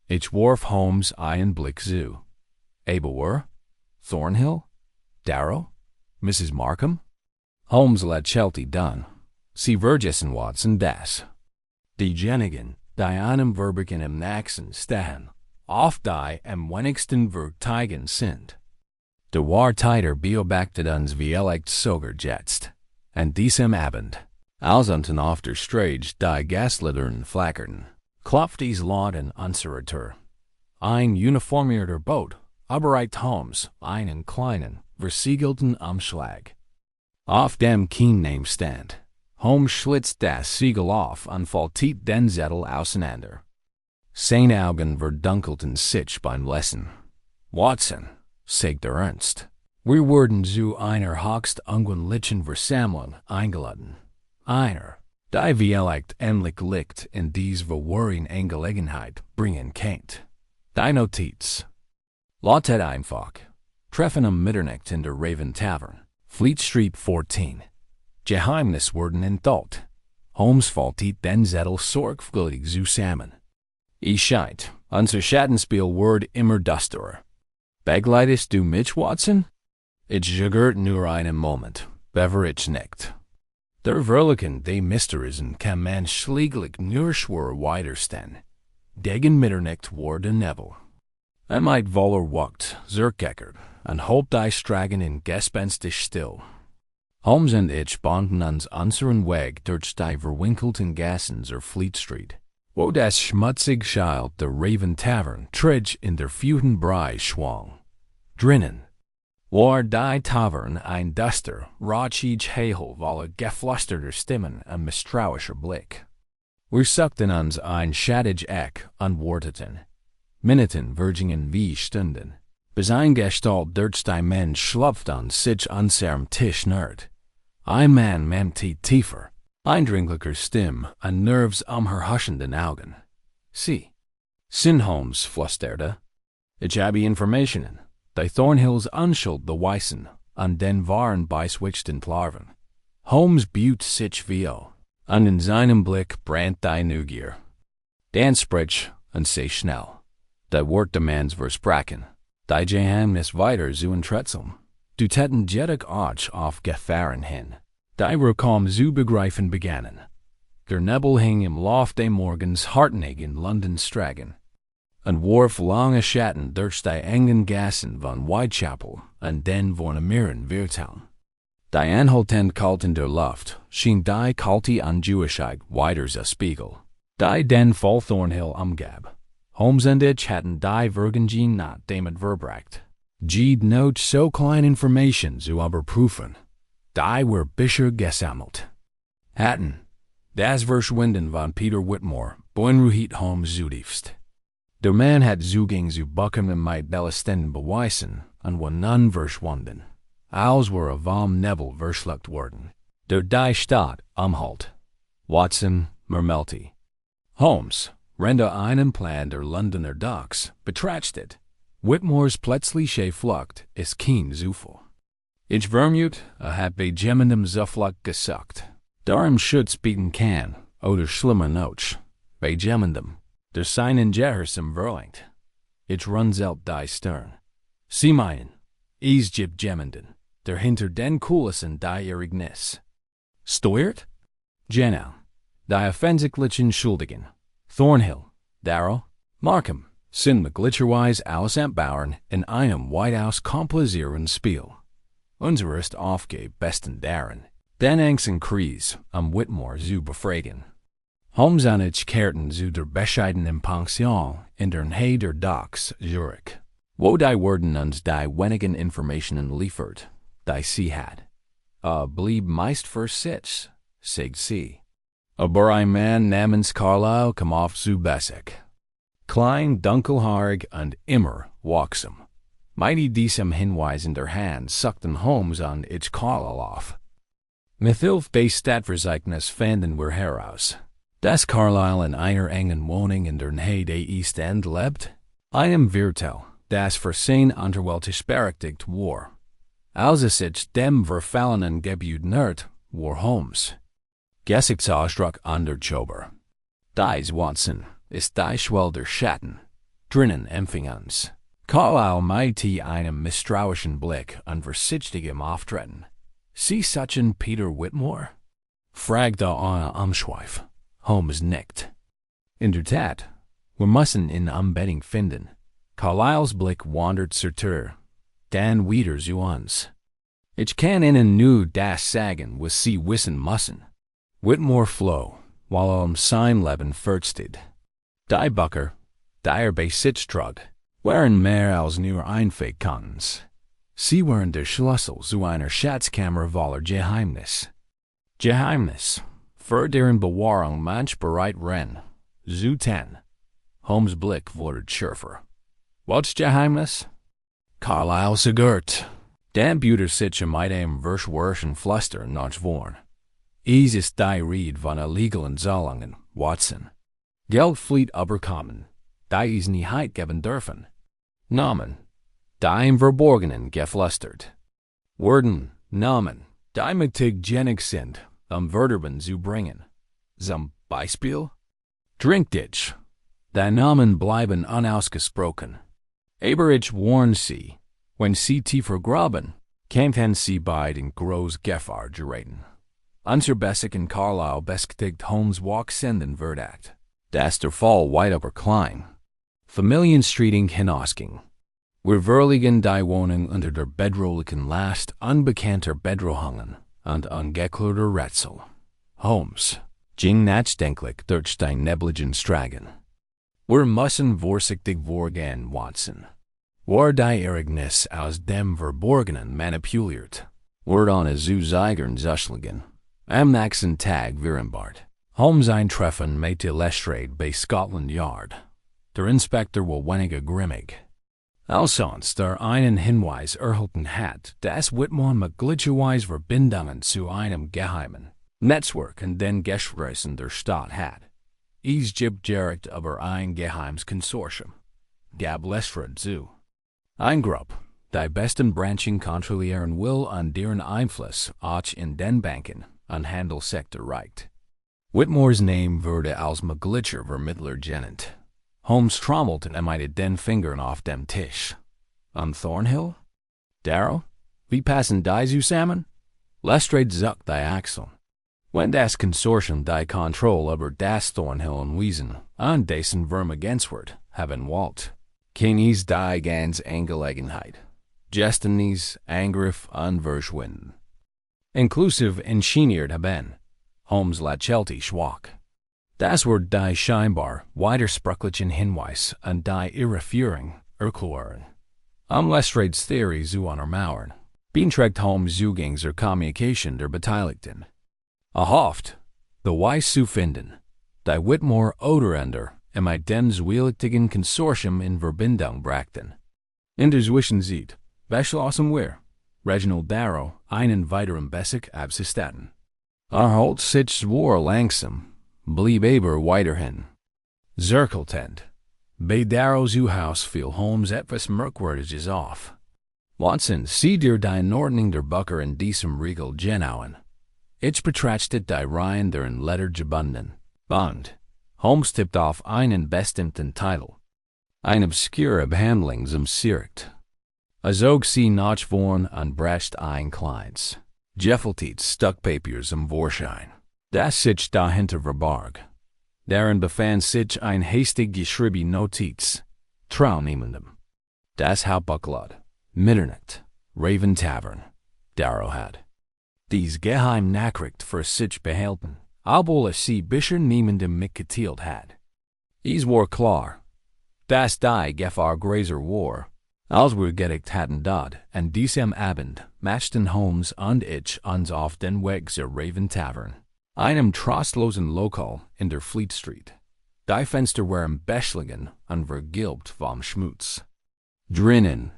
Ich warf Holmes einen Blick zu. Aber Thornhill? Darrow? Mrs. Markham? Holmes lächelte dann. Sie vergessen Watson das. Diejenigen, die einem Verbrechen im nächsten stehen, oft die am wenigsten Werkzeugen sind. Der Wahrheiter beobachtet uns vielleicht sogar jetzt. An diesem Abend, als unten auf der Straße die Gaslichtern flackerten, klopfte es laut an unserer Tür. Ein uniformierter Boot überreicht Holmes einen kleinen, versiegelten Umschlag. Auf dem Kennnamestand. Holmes schlitzt das Siegel auf und faltet den Zettel auseinander. Seine Augen verdunkelten sich beim Lesen. Watson, sagt Ernst, wir wurden zu einer höchst ungewöhnlichen Versammlung eingeladen. Einer, die vielleicht endlich Licht in diese verworrene Angelegenheit bringen kennt. Die Notiz. Lautet einfach. Treffen am Mitternacht in der Raven Tavern, Fleet Street 14. Geheimnis wurden enthüllt. Holmes faltet den Zettel sorgfältig zusammen. Es scheint, unser Schattenspiel wird immer düsterer. Begleitest du mich, Watson? Ich zögert nur einen Moment, bevor ich nicht. Der Verlichen des Mysterien kann man schließlich nur schwer widerstehen. Gegen Mitternacht wurde Nebel. Mit voller Wacht zurückgekehrt und hob die Straßen in gespenstisch still. Holmes und ich banden uns unseren Weg durch die verwinkelten Gassen der Fleet Street, wo das schmutzige Schild der Raven Tavern träge in der feuten Brei schwang. Drinnen war die Tavern ein duster, rauchig Hegel voller geflüsterter Stimmen und misstrauischer Blick. Wir suchten uns ein schattig Eck und warteten. Minuten vergingen wie Stunden, bis ein Gestalt durch die Mensch schlüpfte und sich unserem Tisch nährt. Ein Mann mit tiefer, eindringlicher Stimme und nervsumherrschenden Augen. Sie sind Holmes, flüsterte. Ich habe Informationen, die Thornhills Unschuld beweisen und den wahren beiswitchten Larven. Holmes beut sich viel, und in seinem Blick brannt die Neugier. Dan sprich und sei schnell. Die Wortdemands versprachen. Die Geheimnis weiter zu enträtseln. Du täten jedig Arch auf Gefahren hin. Die wir kaum zu begreifen begannen. Der Nebel hing im Lauf des Morgens hartnäckig in Londons Straßen und warf lange Schatten durch die engen Gassen von Whitechapel und den von Amiren Wirtown. Die anhaltend kalt in der Luft schien die kalte Anjewigkeit weiter zu Spiegel, die den voll Thornhill umgab. Holmes und ich hatten die Vergingen not damit verbracht. Jede noch so kleine Informationen zu überprüfen. Die were bisher gesammelt. Hatten das Verschwinden von Peter Whitmore beunruhigt Holmes zutiefst. Der Mann hat Zugang zu Buckingham mit belastenden Beweisen und war nun verschwunden, als wir vom Nebel verschluckt worden. Der die Stadt umhalt. Watson murmelte. Holmes rende einen Plan der Londoner Docks betrachtet. Whitmores plötzliche Flucht ist kein Zufall. Ich vermute, hat bei jemandem Zuflucht gesucht, der im Schutz bieten kann, oder schlimmer noch, bei jemandem, der seinen Gehorsam verlangt. Ich runzelt die Stirn. Sie meinen, es gibt jemanden, der hinter den Kulissen die Ereignis steuert? Genau, die offensichtlichen Schuldigen. Thornhill, Darrow, Markham sind glitcherweise aus Bauern in einem Whitehouse komplizierten Spiel. Unser ist Aufgabe besten darin, den engsten Kreis Whitmore zu befragen. Holmes und ich kehrten zu der bescheidenen Pension in der Nähe der Docks Zurich. Wo die worden uns die wenigen informationen liefert, die sie had. Blieb meist für sich, sagt sie. Aber ein Mann namens Carlyle kam auf zu Bessick. Klein, dunkelhaarig und immer waksam. Mighty diesem Hinweis in der Hand suckten Holmes an ich Carlyle auf. Mit Hilfe des Stadtverzeichnisses fanden wir heraus, dass Carlyle in einer engen Wohnung in der Nähe des East End lebt, einem Viertel, das für sein unterweltisch berechtigt war. Als es sich dem verfallenen Gebiet nähert, war Holmes Gesichtsausdruck underchober. Dies Watson ist die Schwell der Schatten, drinnen empfing uns. Carlyle meinte einem misstrauischen Blick und vorsichtigem Auftreten. Sie suchen Peter Whitmore? Fragte Anna Umschweif. Holmes nickt. In der Tat, wir müssen ihn unbedingt finden. Carlyles Blick wandert zur dann wieder zu uns. Ich kann Ihnen nur das sagen, was Sie wissen müssen. Whitmore floh, while sein Leben versteht. Die Bucker, die bei sich trug, waren mehr als nur Einfähigkeitens. Sie waren der Schlüssel zu einer Schatzkammer voller Geheimnis. Geheimnis, für deren Bewahrung manch bereit renn. Zu ten. Holmes' Blick wurde schärfer. What's Geheimnis? Carlyle segert. Dan Buter sich mit einem verschworenen Flüster nach vorn. Is ist die Rede von illegalen Zahlungen, Watson. Geld flieht überkommen, die is nicht geben dürfen. Namen, die im Verborgenen geflüstert. Worden, Namen, die mächtig genug sind, Wörterben zu bringen. Zum Beispiel? Drinkditch, die Namen bleiben unausgesprochen. Aber ich warn Sie, wenn Sie tiefer graben, kämpfen Sie bei den groß Gefahr geraten. Unser Bessick und Carlyle bestätigt Holmes' wachsenden Verdacht, dass der Fall weit über klein. Familienstreeting hinausging. Wir verlegen die Wohnung unter der bedrohlichen Last unbekannter Bedrohungen und ungeklärter Rätsel. Holmes ging nachdenklich durch die nebligen Straßen. Wir müssen vorsichtig vorgehen, Watson. War die Ereignis aus dem Verborgenen manipuliert, wird ohne zu zeigern zuschlagen. Am nächsten Tag vereinbart. Holmes eintreffen mit Lestrade bei Scotland Yard. Der Inspektor war weniger grimmig. Als sonst einen Hinweis erhalten hat, dass Whitmore möglicherweise Verbindungen zu einem geheimen Netzwerk in den Gesprächen der Stadt hat. Es gibt direkt über ein geheimes Konsortium. Gab Lestrade zu. Ein Gruppe, die besten Branchen kontrollieren will und deren Einfluss auch in den Banken und Handelssektor reicht. Whitmores Name wurde als möglicher Vermittler genannt. Holmes trommelte mit den Fingern auf dem Tisch. Und Thornhill? Darrow? Wie passen die zusammen? Lestrade zuckte die Achseln. Wenn das Konsortium die Kontrolle über das Thornhill und Wiesen und dessen Vermögenswert haben wollte, kann es die ganze Angelegenheit, Destinies, Angriff und Verschwinden, inklusive ingeniert haben. Holmes lächelte schwach. Das wird die scheinbar widersprüchlichen Hinweis und die Irreführung erklären. Lestrades Theorie zu untermauern, beanträgt Holmes Zugang zur Kommunikation der Beteiligten. Erhofft, Beweis zu finden, die Whitmore oder mit dem zwielichtigen Konsortium in Verbindung brachten. In der Zwischenzeit beschlossen wir, Reginald Darrow einen weiteren Bessick abzustatten. Holt sich zwar langsam, blieb aber weiterhin zirkeltend. Bei Darrows Haus fiel Holmes etwas Merkwürdiges auf. Watson, sieh dir die Ordnung der Bucker in diesem Riegel genauen. Ich betrachtete die Reihen der in Letter gebunden. Bond. Holmes tippt auf einen bestimmten Titel. Eine obskure Behandlung zum Sirkt. Zog sie nach vorn und brachte ein kleines, gefältiges Stück Papier zum Vorschein, das sich dahinter verbarg. Darin befand sich ein hastig geschriebene Notiz. Trau niemandem. Das Hauptbucklad. Mitternacht. Raven Tavern. Darrow hat dies geheim Nachricht für sich behalten, obwohl es sie bisher niemandem mitgeteilt hat. Es war klar, dass die Gefahr größer war, Als wir gedigt hatten dort, an diesem Abend, machten Holmes und ich uns auf den Weg zur Raven Tavern, einem trostlosen Lokal in der Fleet Street. Die Fenster waren beschlagen und vergilbt vom Schmutz. Drinnen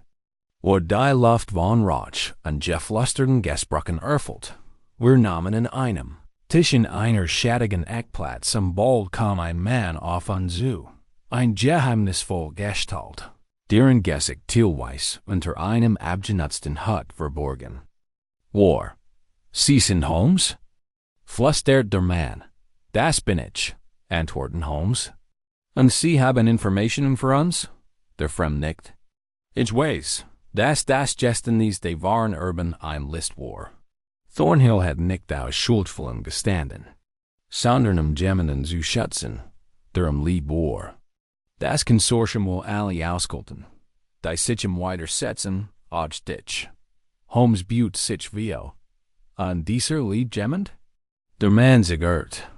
war die Luft von Rauch und geflüsterten Gästbrücken erfüllt. Wir nahmen an einem Tisch in einer schattigen Eckplatz und bald kam ein Mann auf uns zu, ein geheimnisvoll Gestalt, deren Gesicht teilweise unter einem abgenutzten Hut verborgen war. Sie sind Holmes? Flüsterte der Mann. Das bin ich, antwortete Holmes. Und Sie haben Informationen für uns? Der Fremd nickt. Ich weiß, dass das Geschichte der wahren Erben ein List war. Thornhill had nicht aus schuldvollen gestanden, sondern Jemanden zu schützen, der lieb war. Das Konsortium will alle auskulten, die sich widersetzen, auch dich. Holmes buht sich wie, und dieser lieb jemand? Der Mann zögert.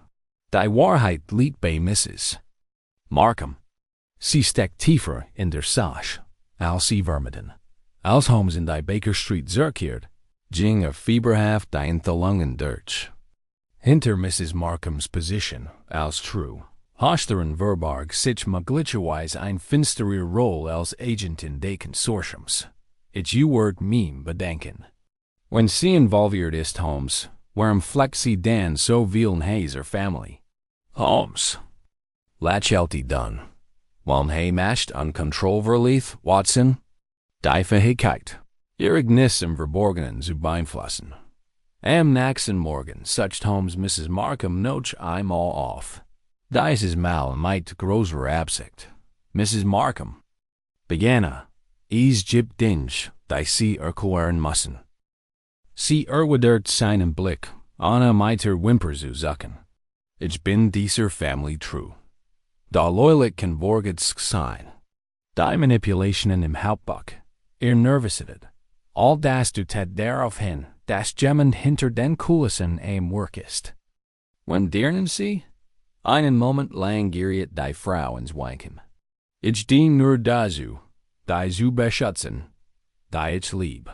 Die Wahrheit liegt bei Mrs. Markham. Sie steckt tiefer in der Sache, als sie vermuten. Als Holmes in die Baker Street zurückkehrt, ging fieberhaft die Enthalungen durch. Hinter Mrs. Markham's Position, als true, Hochteren verbarg sich möglicherweise ein finsterer Roll als Agentin des Konsortiums. Ich wird meme bedenken. Wenn sie involviert ist, Holmes, warum fleckt sie dann so vielen Hayes Family? Holmes. Lächelte dann. Wann hij mascht uncontroverlieth, Watson? Die Fähigkeit, ihr Ignis im Verborgenen zu beeinflussen. Am nächsten Morgen sucht Holmes Mrs. Markham noch einmal auf. Dies ist mal mit großer Absicht. Mrs. Markham. Begann es gibt Dinge, die sie erklären müssen. Sie erwidert seinen Blick, ohne weiter Wimper zu zucken. Ich bin dieser Family true. Da Loyalität kann vorgets sein. Die Manipulationen im Hauptbuch, ihr Nervosität, all das deutet darauf hin, dass jemand hinter den Kulissen am Werk ist. Wenn dirnen Sie? Einen Moment lang geriet die Frau ins Wanken. Ich dien nur dazu, die zu beschützen, die ich lieb.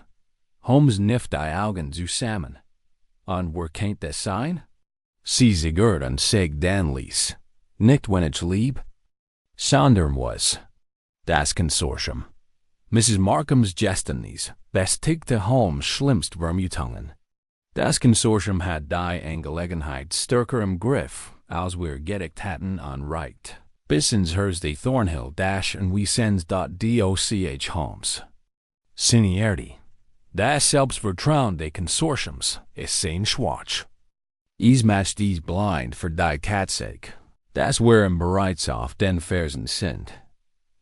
Holmes knifft die Augen zusammen. Und wer kennt das sein? Sie zögert und sagt dann ließ. Nicht wenn ich lieb, sondern was. Das Konsortium. Mrs. Markham's Geschichte bestigte Holmes schlimmst Vermutungen. Das Konsortium hat die Angelegenheit stärker im Griff, als wir gedigt hatten und right. Bis ins Haus de Thornhill dash und we sends .doch Holmes. Seniority. Das Selbstvertrauen des Konsortiums ist sein Schwach. Es macht dies blind für die Katzsake. Das wären bereits auf den Fersen sind.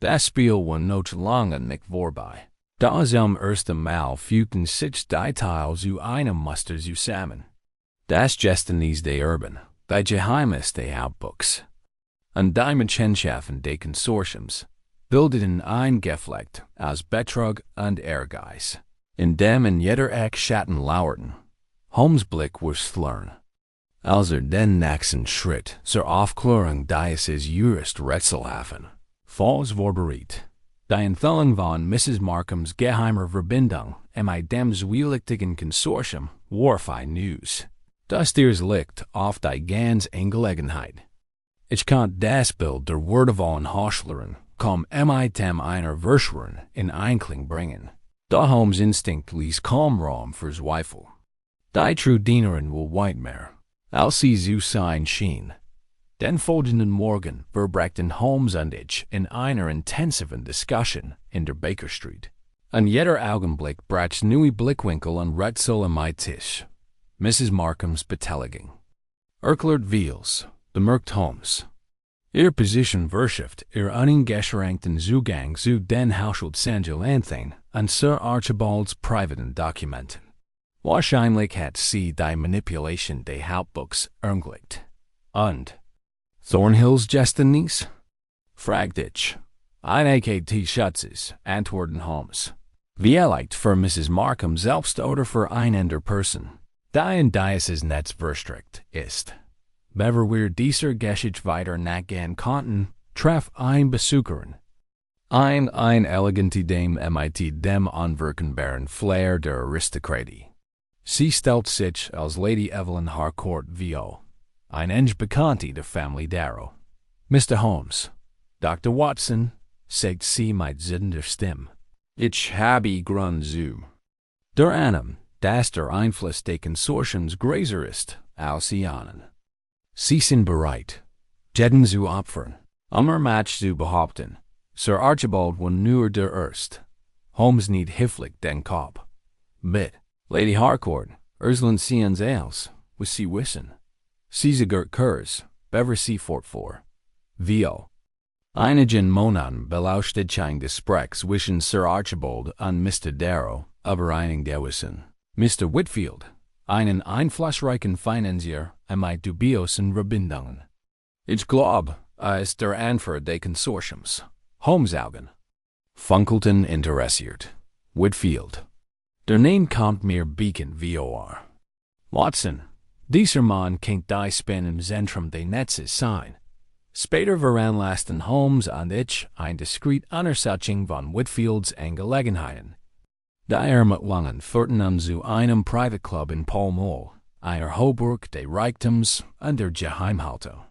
Das Spiel war noch lange nicht vorbei. Da zum ersten Mal fügten sich die Teile zu einem Muster zusammen. Das Geschichte der Erben, die Geheimnis des Hauptbuchs. Und die Machenschaften des Konsortiums bildeten ein Geflecht aus Betrug und Ehrgeiz, in dem in jeder Eck Schatten lauerten. Holmes' Blick war slern. Als den nächsten Schritt zur Aufklärung dieses Jurist rätselhaft, falls vorbereitet. Die Enthüllung von Mrs. Markham's geheimer Verbindung mit dem zwielichtigen Konsortium war fein News. Das dies liegt auf die ganz Angelegenheit. Ich kann das Bild der würdevollen Heuchlerin kaum mit dem einer Verschwörung in Einklang bringen. Da Holmes' Instinkt ließ kaum Raum für Zweifel. Die true Dienerin will weit mehr, als sie zu sein schien. Den folgenden Morgen verbrachten Holmes und ich in einer intensiven Diskussion in der Baker Street. An jeder Augenblick brach neue Blickwinkel und Rätsel am Tisch. Mrs. Markham's Beteiligung. Erklärt Wiels, bemerkt Holmes. Ihr Position verschifft ihr uneingeschränkten Zugang zu den Haushaltsangelägen und Sir Archibald's privaten Dokumenten. Wahrscheinlich hat sie die Manipulation des Hauptbuchs ermöglicht. Und Thornhills Geschichte? Fragt ich. Einige T-Schutzes, antworten Holmes. Vielleicht für Mrs. Markham selbst oder für eine andere Person. Die in dieses Netz verstrickt ist. Bever wir dieser Geschichte weiter nachgehen konnten, treff ein Besucherin. Ein elegante Dame mit dem unverkennbaren Flair der Aristokratie. Sie stellt sich als Lady Evelyn Harcourt vo. Ein enge Bekannte der Family Darrow. Mr. Holmes, Dr. Watson, sagt sie mit siddender Stimme. Ich habe Grund zu. Der Annahme, dass der Einfluss des Konsortiums größer ist als Sie ahnen. Sie sind bereit, jeden zu opfern, ihr Match zu behaupten. Sir Archibald war nur der Erst. Holmes nicht hilflich den Kopf. Mit Lady Harcourt, Ursland Sians als, was Sie wissen. Sie gehört Kurs, bever Sie fortfuhr. Vo. Einigen Monaten belauschte ich des Sprechs zwischen Sir Archibald und Mr. Darrow über einen gewissen Mr. Whitfield, einen einflussreichen Finanzier mit dubiosen Verbindungen. Ich glaube, ist der Anführer des Konsortiums. Holmes Augen funkelten interessiert. Whitfield. Der Name kommt mir bekannt vor. Watson, dieser Mann kennt die Span im Zentrum des Netzes sein. Später veranlassten Holmes und ich eine diskrete Untersuchung von Whitfields Angelegenheiten. Die mit langen führten zu einem Privatclub in Pall Mall, einer Hochburg des Reichtums und der Geheimhaltung.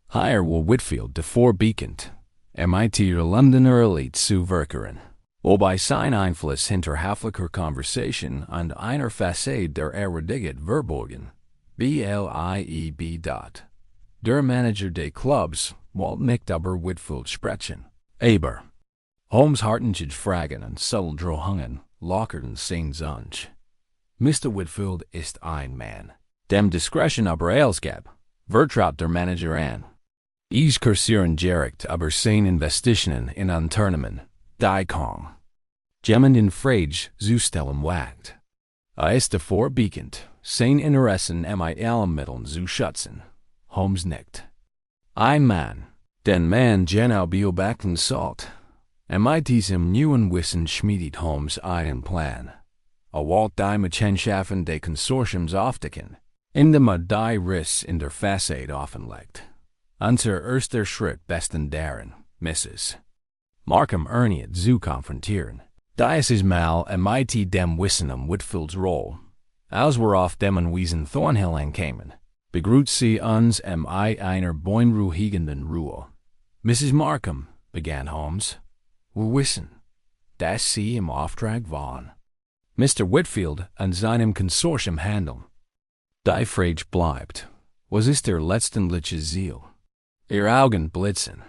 Hier war Whitfield davor bekannt, mit der Londoner Elite zu wirken, wobei sein Einfluss hinter höflicher Konversation und einer Fassade der Erudiget verborgen, blieb. Der Manager des Clubs wollte nicht über Whitfield sprechen. Aber Holmes hartnäckig Fragen und subtle Drohungen lockerten sein Sonch. Mr. Whitfield ist ein Mann, dem Diskretion aber alles gab, vertraut der Manager an. Ich kursieren direkt über seine Investitionen in Unternehmen, die Kong. Jemand in Frage zu stellen wagt. Ist davor bekannt, sein Interessen mit allen Mitteln zu schützen. Holmes nickt. Ein Mann, den man genau beobachten sollte. Mit diesem neuen Wissen schmiedet Holmes einen Plan. Wollte die Machenschaften des Konsortiums aufdecken, indem die Riss in der Fassade offenlegt. Unser erster Schritt besten darin, Mrs. Markham erneut zu konfrontieren. Dieses Mal mit dem Wissen Whitfields Rolle, als wir auf dem Anwesen Thornhill ankamen, begrüßt sie uns einer beunruhigenden Ruhe. Mrs. Markham, begann Holmes, wir wissen, dass Sie im Auftrag waren. Mr. Whitfield und seinem Konsortium handeln. Die Frage bleibt, was ist der letztendliche Ziel? Ihr Augen blitzen.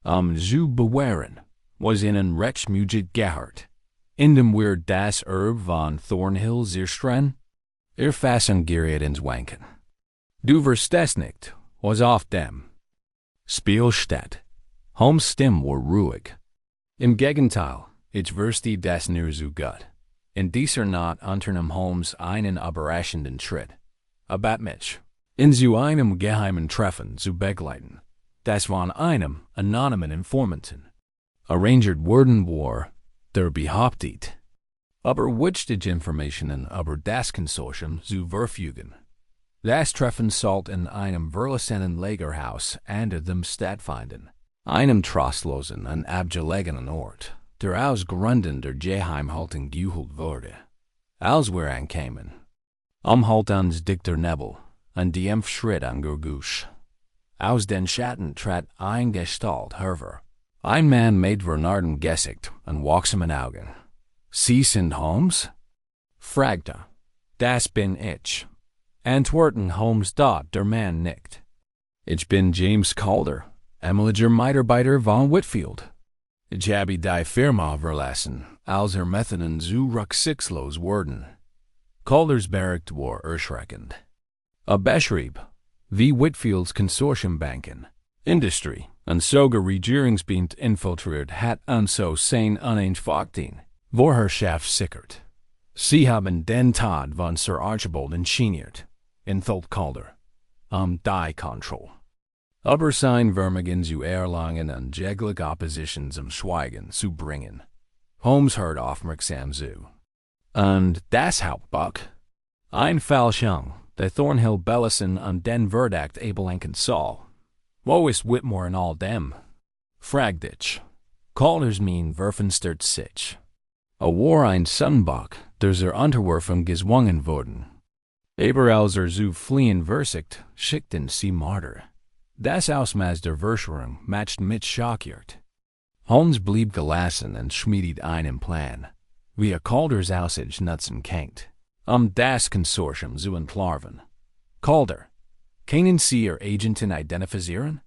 Zu bewahren, was Ihnen rechtmäßig gehört, indem wir das Erbe von Thornhill zerstreuen? Ihr Fassung gerät ins Wanken. Du verstehst nicht, was auf dem Spiel steht. Holmes' Stimme war ruhig. Im Gegenteil, ich verstehe das nur so gut. In dieser Nacht unternahm Holmes einen überraschenden Schritt. Bat mich, in so einem geheimen Treffen zu begleiten, das von einem anonymen Informanten arrangiert worden war, der behauptet, aber wichtige Informationen über das Konsortium zu verfügen. Das Treffen sollte in einem verlassenen Lagerhaus unter dem stattfinden, einem trostlosen und abgelegenen Ort, der aus Gründen der Geheimhaltung geholt wurde. Als wir ankamen, umhüllt uns dichter Nebel und die Schritt an Gurgusch. Aus den Schatten trat ein Gestalt hervor, ein Mann mit vernarrtem Gesicht und wachsamen Augen. Sie sind Holmes? Fragte. Das bin ich. Antworten Holmes dort, der Mann nickt. Ich bin James Calder, Emiliger Mitarbeiter von Whitfield. Ich habe die Firma verlassen, als Methoden zu rücksichtslos wurden. Calders Bericht war erschreckend. Beschrieb, wie Whitfields Konsortiumbanken, Industrie und sogar Regierungsbund infiltriert hat und so sein uneinfachtin, Vorherrschaft sichert. Sie haben den Tod von Sir Archibald inszeniert, enthielt Calder, die Kontrolle. Aber sein Vermögen zu erlangen und jegliche Opposition zum Schweigen zu bringen. Holmes hört aufmerksam zu. Und das Hauptbuch? Ein Fälschung, der Thornhill Bellison und den Verdacht ablenken soll. Wo ist Whitmore in all dem? Fragt ich. Calders mean verfinstert sich. A war ein Sonnenbach, der zur Unterwerfung gezwungen worden. Überall zu fliehen Versicht, schickten sie Martyr. Das Ausmaß der Verschwörung matcht mit schockiert. Holmes blieb gelassen und schmiedet einen Plan, wie Calders Aussage nutzen kennt, das Konsortium zu entlarven. Calder, können Sie Ihr Agenten identifizieren?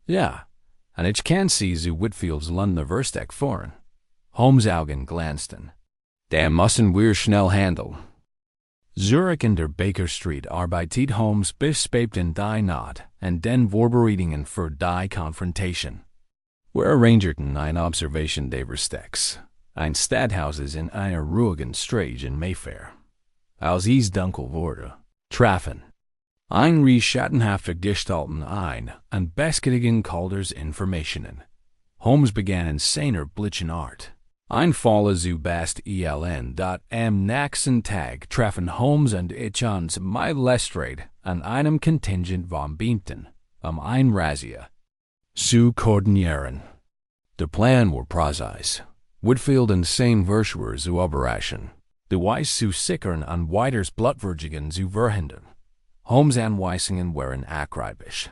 Ja, und ich kann Sie zu Whitfields Londoner Versteck fahren. Holmes' Augen glänzten. Da müssen wir schnell handeln. Zurich in der Baker Street arbeitet Holmes bis spät in die Nacht und den Vorbereitungen für die Konfrontation. Wir arrangierten eine Observation des Verstecks, ein Stadthauses in einer ruhigen Straße in Mayfair. Als es dunkel wurde, trafen ein schattenhafte Gestalten ein und bestätigten Calders Informationen. Holmes begann in seiner blitzen Art. Ein Falle zu Bast ELN. Am nächsten Tag trafen Holmes und ich uns mit Lestrade an einem Kontingent von Beamten, ein Razzia zu koordinieren. Der Plan war präzise. Whitfield und sein Verschwörer zu überraschen, die Weiss zu sichern und weiters Blutvergehen zu verhindern. Holmes' Anweisungen waren akribisch.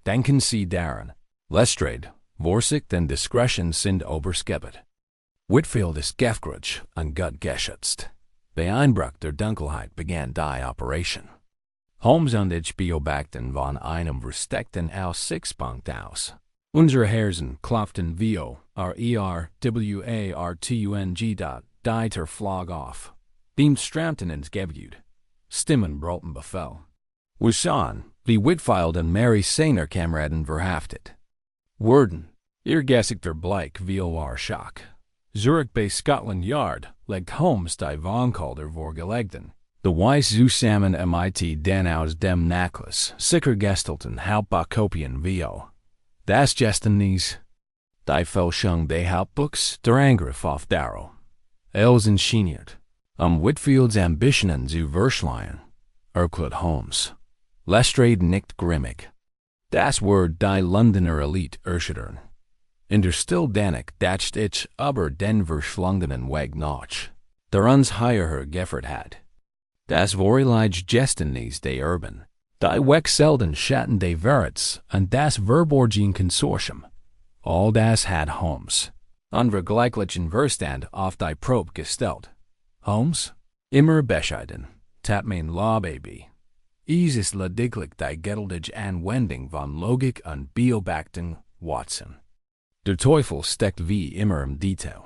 Denken Sie daran, Lestrade, Vorsicht und Diskretion sind oberschäbet. Whitfield ist gefgrutsch und gut geschützt. Bei Einbruch der Dunkelheit begann die Operation. Holmes und ich beobachten von einem versteckten Aussichtspunkt aus. Unsere Herzen klopften wie RERWARTUNG. Die flog auf. Beam strammten ins Gebäude. Stimmen brauchten Befehl. Wir sahen, wie Whitfield und Mary seiner Kameraden verhaftet wurden. Ihr Gesichter bleich wie war Schock. Zurich bei Scotland Yard legt Holmes die von Calder vorgelegten. Die Weiss zusammen mit den aus dem Nachlass sichergestellten Hauptkopien wie das Geständnis, die Fälschung des Hauptbuchs, der Angriff auf Darrow. Els inszeniert, Whitfields Ambitionen zu verschleiern. Erklärt Holmes. Lestrade nickt grimmig. Das Wort die Londoner Elite erschüttern. In der Stilldanik dacht ich über den verschlungenen Weg nach, der uns hierher geführt hat. Das Vorliege Geständnis der Erben, die wechselnden Schatten des Verrats und das Verborgen Konsortium. All das hat Holmes, unvergleichlichen Verstand auf die Probe gestellt. Holmes, immer bescheiden, tat mein Lobby. Es ist lediglich die geduldige Anwendung von Logik und Beobachtung, Watson. Der Teufel steckt wie immer im Detail.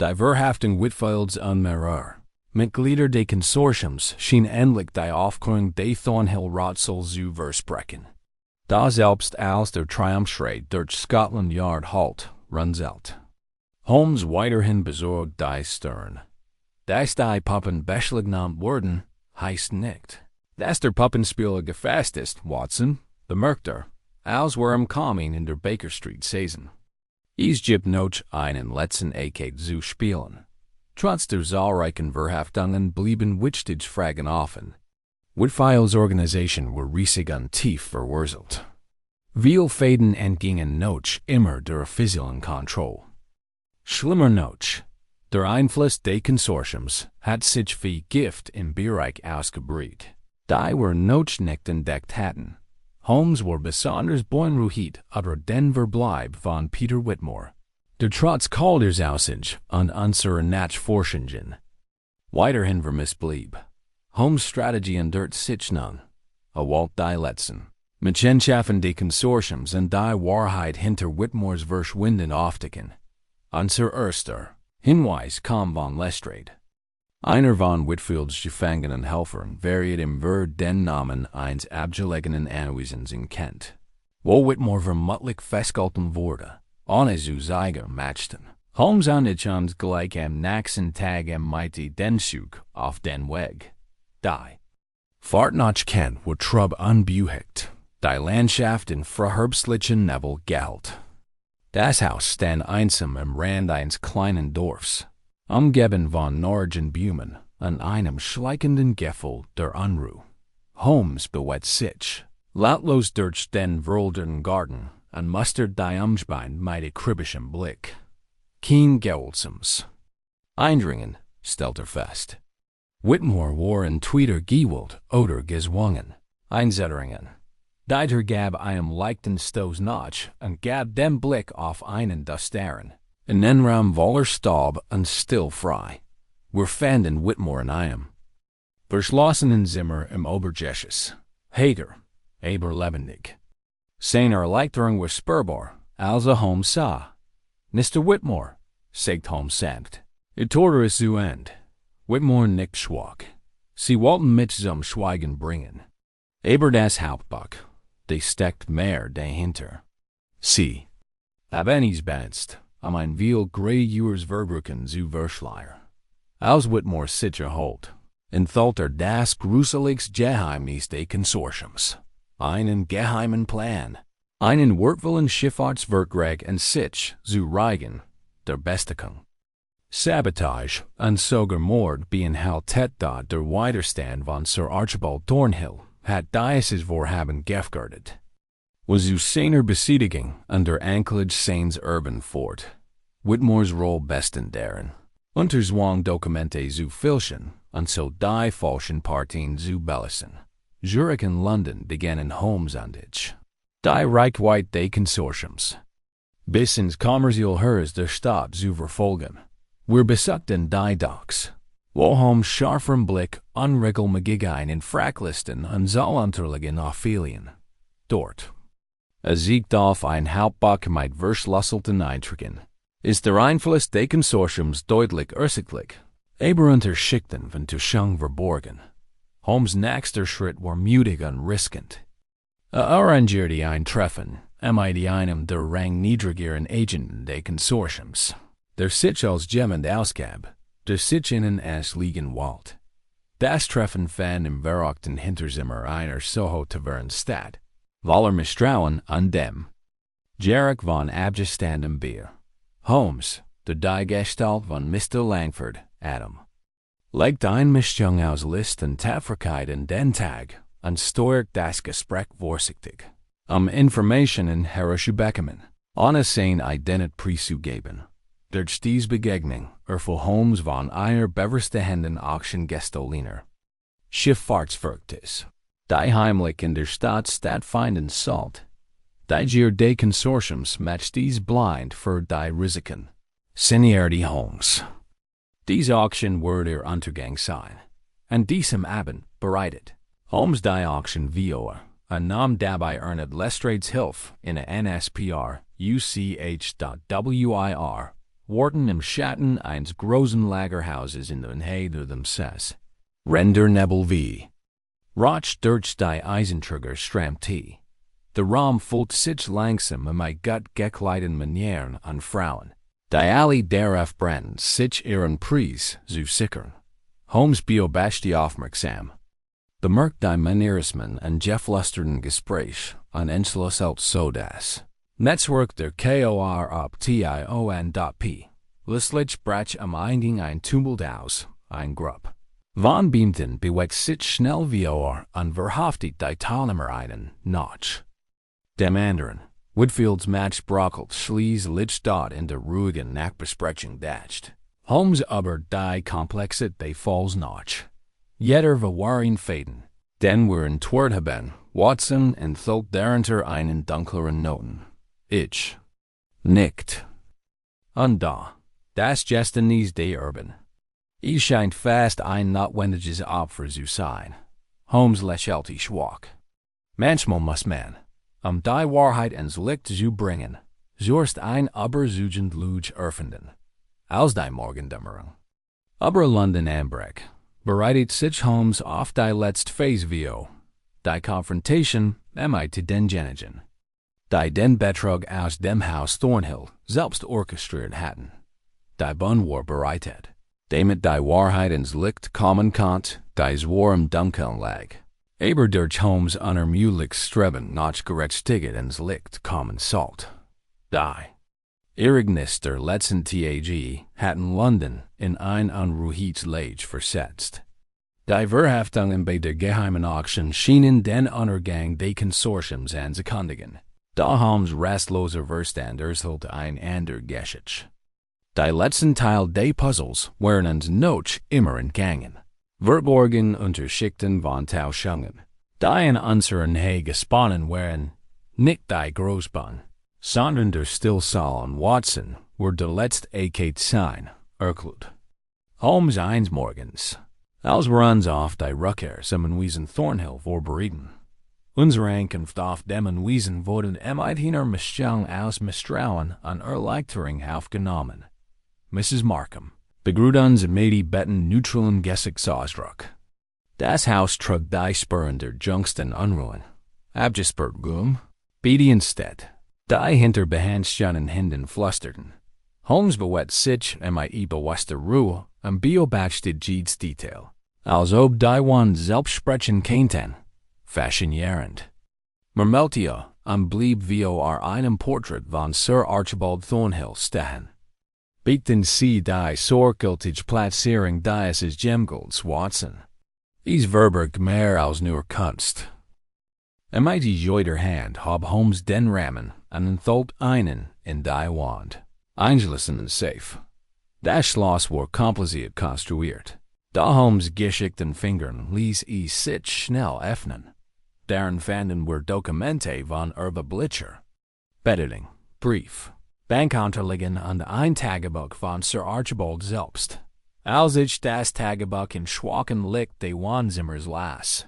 Die Verhaftung Whitfields und mehrerer Mitglieder des Konsortiums schien endlich die Aufklärung des Thornhill-Ratsels zu versprechen. Da selbst als der Triumphschrei durch Scotland Yard halt, runzelt. Holmes weiterhin besorgt die Stern. Dass die Puppen beschlagnahmt wurden, heißt nicht, dass der Puppenspieler gefasst ist, Watson, bemerkte, als wir am Coming in der Baker Street saßen. Es gibt noch einen letzten Ecke zu spielen. Trotz der zahlreichen Verhaftungen blieben wichtige Fragen offen. Whitfields Organisation war riesig und tief verwurzelt. Viele Fäden entgingen noch immer der offiziellen Kontrolle. Schlimmer noch, der Einfluss des Konsortiums hat sich wie Gift im Bereich ausgebreitet. Die wir noch nicht entdeckt hatten. Holmes war besonders beunruhigt über den Verbleib von Peter Whitmore, der trotz Calders Aussage und unserer Nachforschungen weiterhin vermisst blieb. Holmes' Strategien dort sich nun, awalt die letzten, Mitschaffen des Konsortiums und die Wahrheit hinter Whitmores verschwinden aufdecken. Unser erster Hinweis kam von Lestrade. Einer von Whitfields gefangenen Helfern variiert im den Namen eines abgelegenen Anwesens in Kent, wo Whitmore vermutlich festgehalten wurde, ohne zu zeigen matchten. Holmes und ich uns gleich am nächsten Tag mit den Zug auf den Weg. Die Fahrt nach Kent war trub unbeugigt, die Landschaft in verherbstlichen Nebel gehüllt. Das Haus stand einsam am Rand eines kleinen Dorfs, umgeben von Norwegen Bäumen und einem schleichenden Gefühl der Unruhe. Holmes bewegt sich, lautlos durch den verwilderten Garten und mustert die Umgebung mit akribischem Blick. Keen Geldsums. Eindringen, Stelterfest. Whitmore war en Tweeder Gewalt oder Gezwungen. Einsetteringen. Dieter gab einem leichten Stoß nach und gab dem Blick auf einen Dustaren. In Enram voller Staub und still frei. Wir fanden Whitmore in einem. Verschlossenen Zimmer im Obergeschoss. Hager, aber lebendig. Seiner Erleichterung war spürbar, als Holmes sah. Mr. Whitmore, sagt Holmes sanft. Ihr Tore ist zu End. Whitmore nickt schwach. Sie wollten mit zum Schweigen bringen. Aber das Hauptbuch, de steckt mehr dahinter. Sie. Abenis benst, ein viel greyuurs Verbrechen zu Verschleier. Als Whitmore sicher holt, enthalter das gruseligs Geheimnis des Konsortiums. Einen geheimen Plan. Einen wertvollen Schifffahrtsvertrag en sich zu reigen, der Bestigung. Sabotage und sogar Mord beinhaltet da der Widerstand von Sir Archibald Thornhill hat dieses Vorhaben gefährdet. Was zu seiner Besiedigung under Anklage seines Erben fort. Whitmores Rolle besten darin. Unter Zwang Dokumente zu fälschen und so die falschen Partien zu belassen. Zurich und London begannen Holmes und ich. Die Reichweite des Konsortiums. Bis ins Kommerzialhaus der Stadt zu verfolgen. Wir besuchten die Docks. Wo Holmes scharfem Blick unregelmäßig in Fracklisten und Zollunterlagen auffielen. Dort. Siegt auf ein Hauptbuch mit verschlüsselten Einträgen. Ist der Einfluss des Konsortiums deutlich ersichtlich, aber unter Schichten von Tuschung verborgen. Holmes' nächster Schritt war mutig und riskant. Arrangierte ein Treffen mit einem der rangniedrigeren Agenten des Konsortiums, der sich als jemand ausgab, der sich ihnen es liegen wollte. Das Treffen fand im verrückten Hinterzimmer einer Soho-Taverne statt, voller Misstrauen an dem Geruch von abgestandem Bier. Holmes, der die Gestalt von Mr. Langford, Adam, legt ein Mischung aus List und Tapferkeit in den Tag und steuert das Gespräch vorsichtig, Informationen herauszubekommen, ohne seine Identität preiszugeben. Durch diese Begegnung erfuhr Holmes von einer bevorstehenden Auction Gestoliner. Schifffahrtsverktes, die heimlich in der Stadt stattfinden sollte. Die Gier des Konsortiums matcht dies blind für die Risiken. Seniority Holmes. Diese Auction wird ihr Untergang sein. An diesem Abend bereitet Holmes die Auction vor und nahm dabei Ernest Lestrade's Hilfe in der NSPR UCH.WIR, Worten im Schatten eines großen Lagerhauses in der Nähe dem Sess. Render Nebel wie. Roch durch die Eisenträger strammte. Der Raum füllt sich langsam mit gut gekleideten Manieren an Frauen, die alle darauf brennen, sich ihren Preis zu sichern. Holmes beobachtete aufmerksam. Bemerkt die Manierismen und geflüsterten Gespräch an Entschluss als so das Netzwerk der KOR-P. Listlich brach am Eingang ein Tumult aus, ein Grupp von Beamten bewegt sich schnell vor und verhaftet die Teilnehmer einen Notch. Dem anderen, Whitfields Match brockelt schließlich dort in der ruhigen Nachbesprechung dacht. Holmes aber die Komplexität des Falls noch. Jeder verwahren Faden, denn wir entwirrt haben, Watson enthält darunter einen dunkleren Noten. Ich. Nickt. Und da, das Gestinies der Erben. Ich scheint fast ein notwendiges Opfer zu sein. Holmes lächelte schwach. Manchmal muss man, die Wahrheit ins Licht zu bringen, zuerst ein überzeugend Lüge erfinden, als die Morgendämmerung. Aber London anbrach, bereitet sich Holmes auf die letzte Phase vor, die Konfrontation mit den Genigen, die den Betrug aus dem Haus Thornhill selbst orchestriert hatten. Die Bund war bereitet, damit die Wahrheit ins Licht kommen konnte, die zwar im Dunkeln lag. Aber durch Holmes' unermüdliches Streben noch gerechtigt ins Licht kommen sollte. Die Ereignis der letzten Tage hatten London in ein unruhiges Lage versetzt. Die Verhaftungen bei der geheimen Auction schienen den Untergang des Konsortiums anzukündigen. Da Holmes' rastloser Verstand erhielt ein ander Geschichte. Die letzten Teil des Puzzles waren uns noch immer entgangen. Verborgen unter Schichten von Täuschungen. Die in unseren Hege gesponnen waren, nicht die Großbahn, sondern der Stillsaal und Watson were der letzte Eket sein, Hercule Holmes eines Morgens, als wir uns auf die Rückkehr zum Wiesen Thornhill vorbereiten. Unsere Ankunft auf dem Wiesen wurde mit einer Mischung aus Misstrauen und Erleichterung aufgenommen. Mrs. Markham begrüßt uns mit die betten neutralen Gesichtsausdruck. Das Haus trug die Spuren der jüngsten Unruhen. Abgesperrt Bedienstedt, die hinter behandstanden Händen flüsterten. Holmes bewegt sich mit bewusster Ruhe und beobachtet jedes Detail, als ob die one selbstsprechen könnten. Faszinierend. Mermeltio blieb vor einem Porträt von Sir Archibald Thornhill stehen. Bieten Sie die sorgfältige Platzierung dieses Gemäldes, Watson. Is Verberg mehr als nur Kunst. Mit jeder Hand hob Holmes den Rahmen und enthielt einen in die Wand. Eingeschlossen und safe. Das Schloss war kompliziert konstruiert. Da Holmes geschickten Fingern ließ sich schnell öffnen. Darin fanden wir Dokumente von Erbe Blitzer, Bedeutung, Brief, Bankunterlagen und ein Tagebuch von Sir Archibald selbst. Als ich das Tagebuch in schwachen Licht des Wohnzimmers las,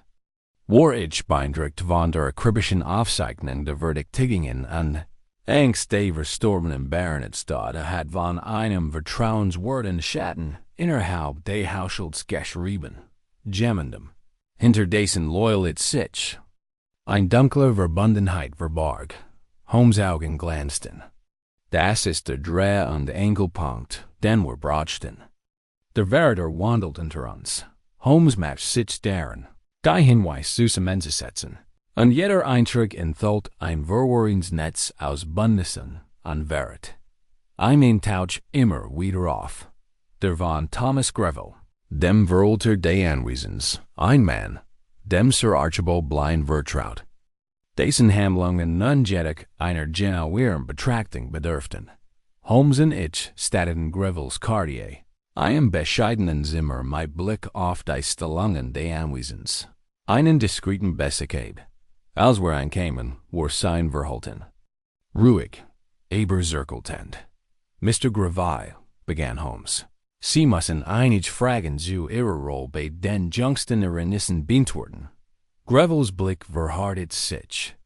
war ich beeindruckt von der akribischen Aufzeichnung der Verdächtigungen und Angst der verstorbenen Baronetstad hat von einem vertrauenswürdigen Schatten innerhalb des Haushalts geschrieben, gemendem, hinter dessen Loyalität sich eine dunkle Verbundenheit verbarg. Holmes' Augen glänzten. Das ist der Dreh- und Angelpunkt, den wir brauchten. Der Wärter wandelt unter uns. Holmes macht sich darin, die Hinweis zusammenzusetzen. Und jeder Eintrag enthielt ein Verwahrungsnetz aus Bündnissen und Wahrheit. Ein taucht immer wieder auf. Der von Thomas Greville, dem Verwalter des Anwesens, ein Mann, dem Sir Archibald blind vertraut. Dessen Handlungen nun jedoch einer genaueren Betrachtung bedurften. Holmes und ich starteten Grevilles Quartier. Einem bescheidenen Zimmer mit Blick auf die Stellungen des Anwesens. Einen diskreten Bessegab. Als wir ankamen, war sein Verhalten ruhig, aber zurückhaltend. Mr. Greville, begann Holmes, Sie müssen einige Fragen zu Ihrer Rolle bei den jüngsten Ereignissen beantworten. Grevilles Blick verharrte sich.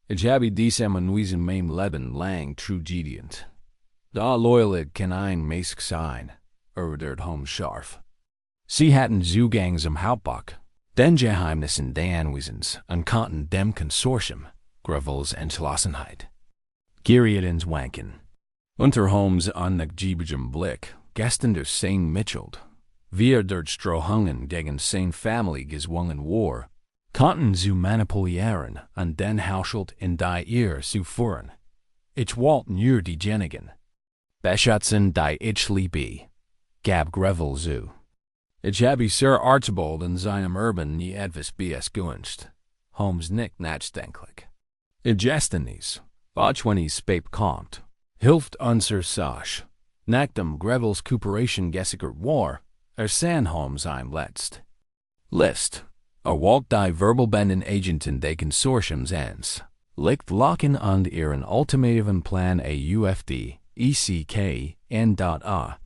Ich habe diesem in meinem Leben lang trugedient. Da Loyalität kann ein Mask sein, erwidert Holmes scharf. Sie hatten Zugang zum Hauptbuch, den Geheimnissen des Anwesens und konnten dem Konsortium, Grevilles Entschlossenheit, gerieten wanken. Unter Holmes' unnachgiebigem Blick gestern der sein Mitchell, wie dort Strohungen gegen sein Familie gezwungen war, konnten zu manipulieren und den Haushalt in die zu führen. Ich wollte nur diejenigen beschützen, die ich liebe, gab Greville zu. Ich habe Sir Archibald in seinem Erben nie etwas beängstigt. Holmes nickt nachdenklich. Ich esse nies, auch wenn es spät kommt, hilft unser Sache. Nachdem Grevilles Kooperation gesichert war, san Holmes ein letzt. List. Walkt die Verbelbenden Agenten des Konsortiums ans. Liegt Locken und ihren ultimativen Plan AUFD, ECK, N.A.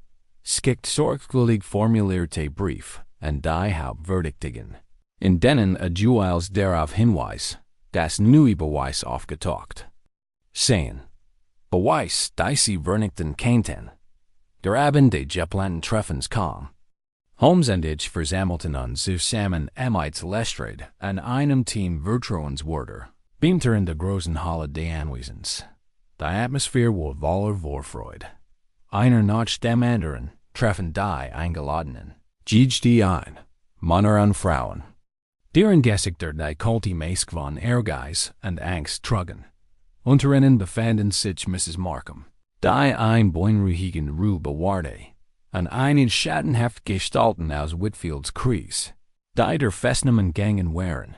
Skickt sorgfältig formulierte Brief an die Hauptverdächtigen, in denen Jules darauf hinweist, dass neue Beweis aufgetaucht seien. Beweis, die sie vernichten könnten. Der Abend des geplanten Treffens kam. Holmes und ich versammelten uns zusammen mit Lestrade an einem Team Vertrauenswörter, beamter in der großen Halle des Anwesens. Die Atmosphäre war voller Vorfreude. Einer nach dem anderen treffen die Eingeladenen, die ein, Männer und Frauen, deren Gesichter die kalte Maske von Ehrgeiz und Angst trugen. Unter ihnen befanden sich Mrs. Markham, die ein beunruhigende Ruhe bewahrte, und einige schattenhaft Gestalten aus Whitfields Kreis, die der Festnahmen gegangen waren.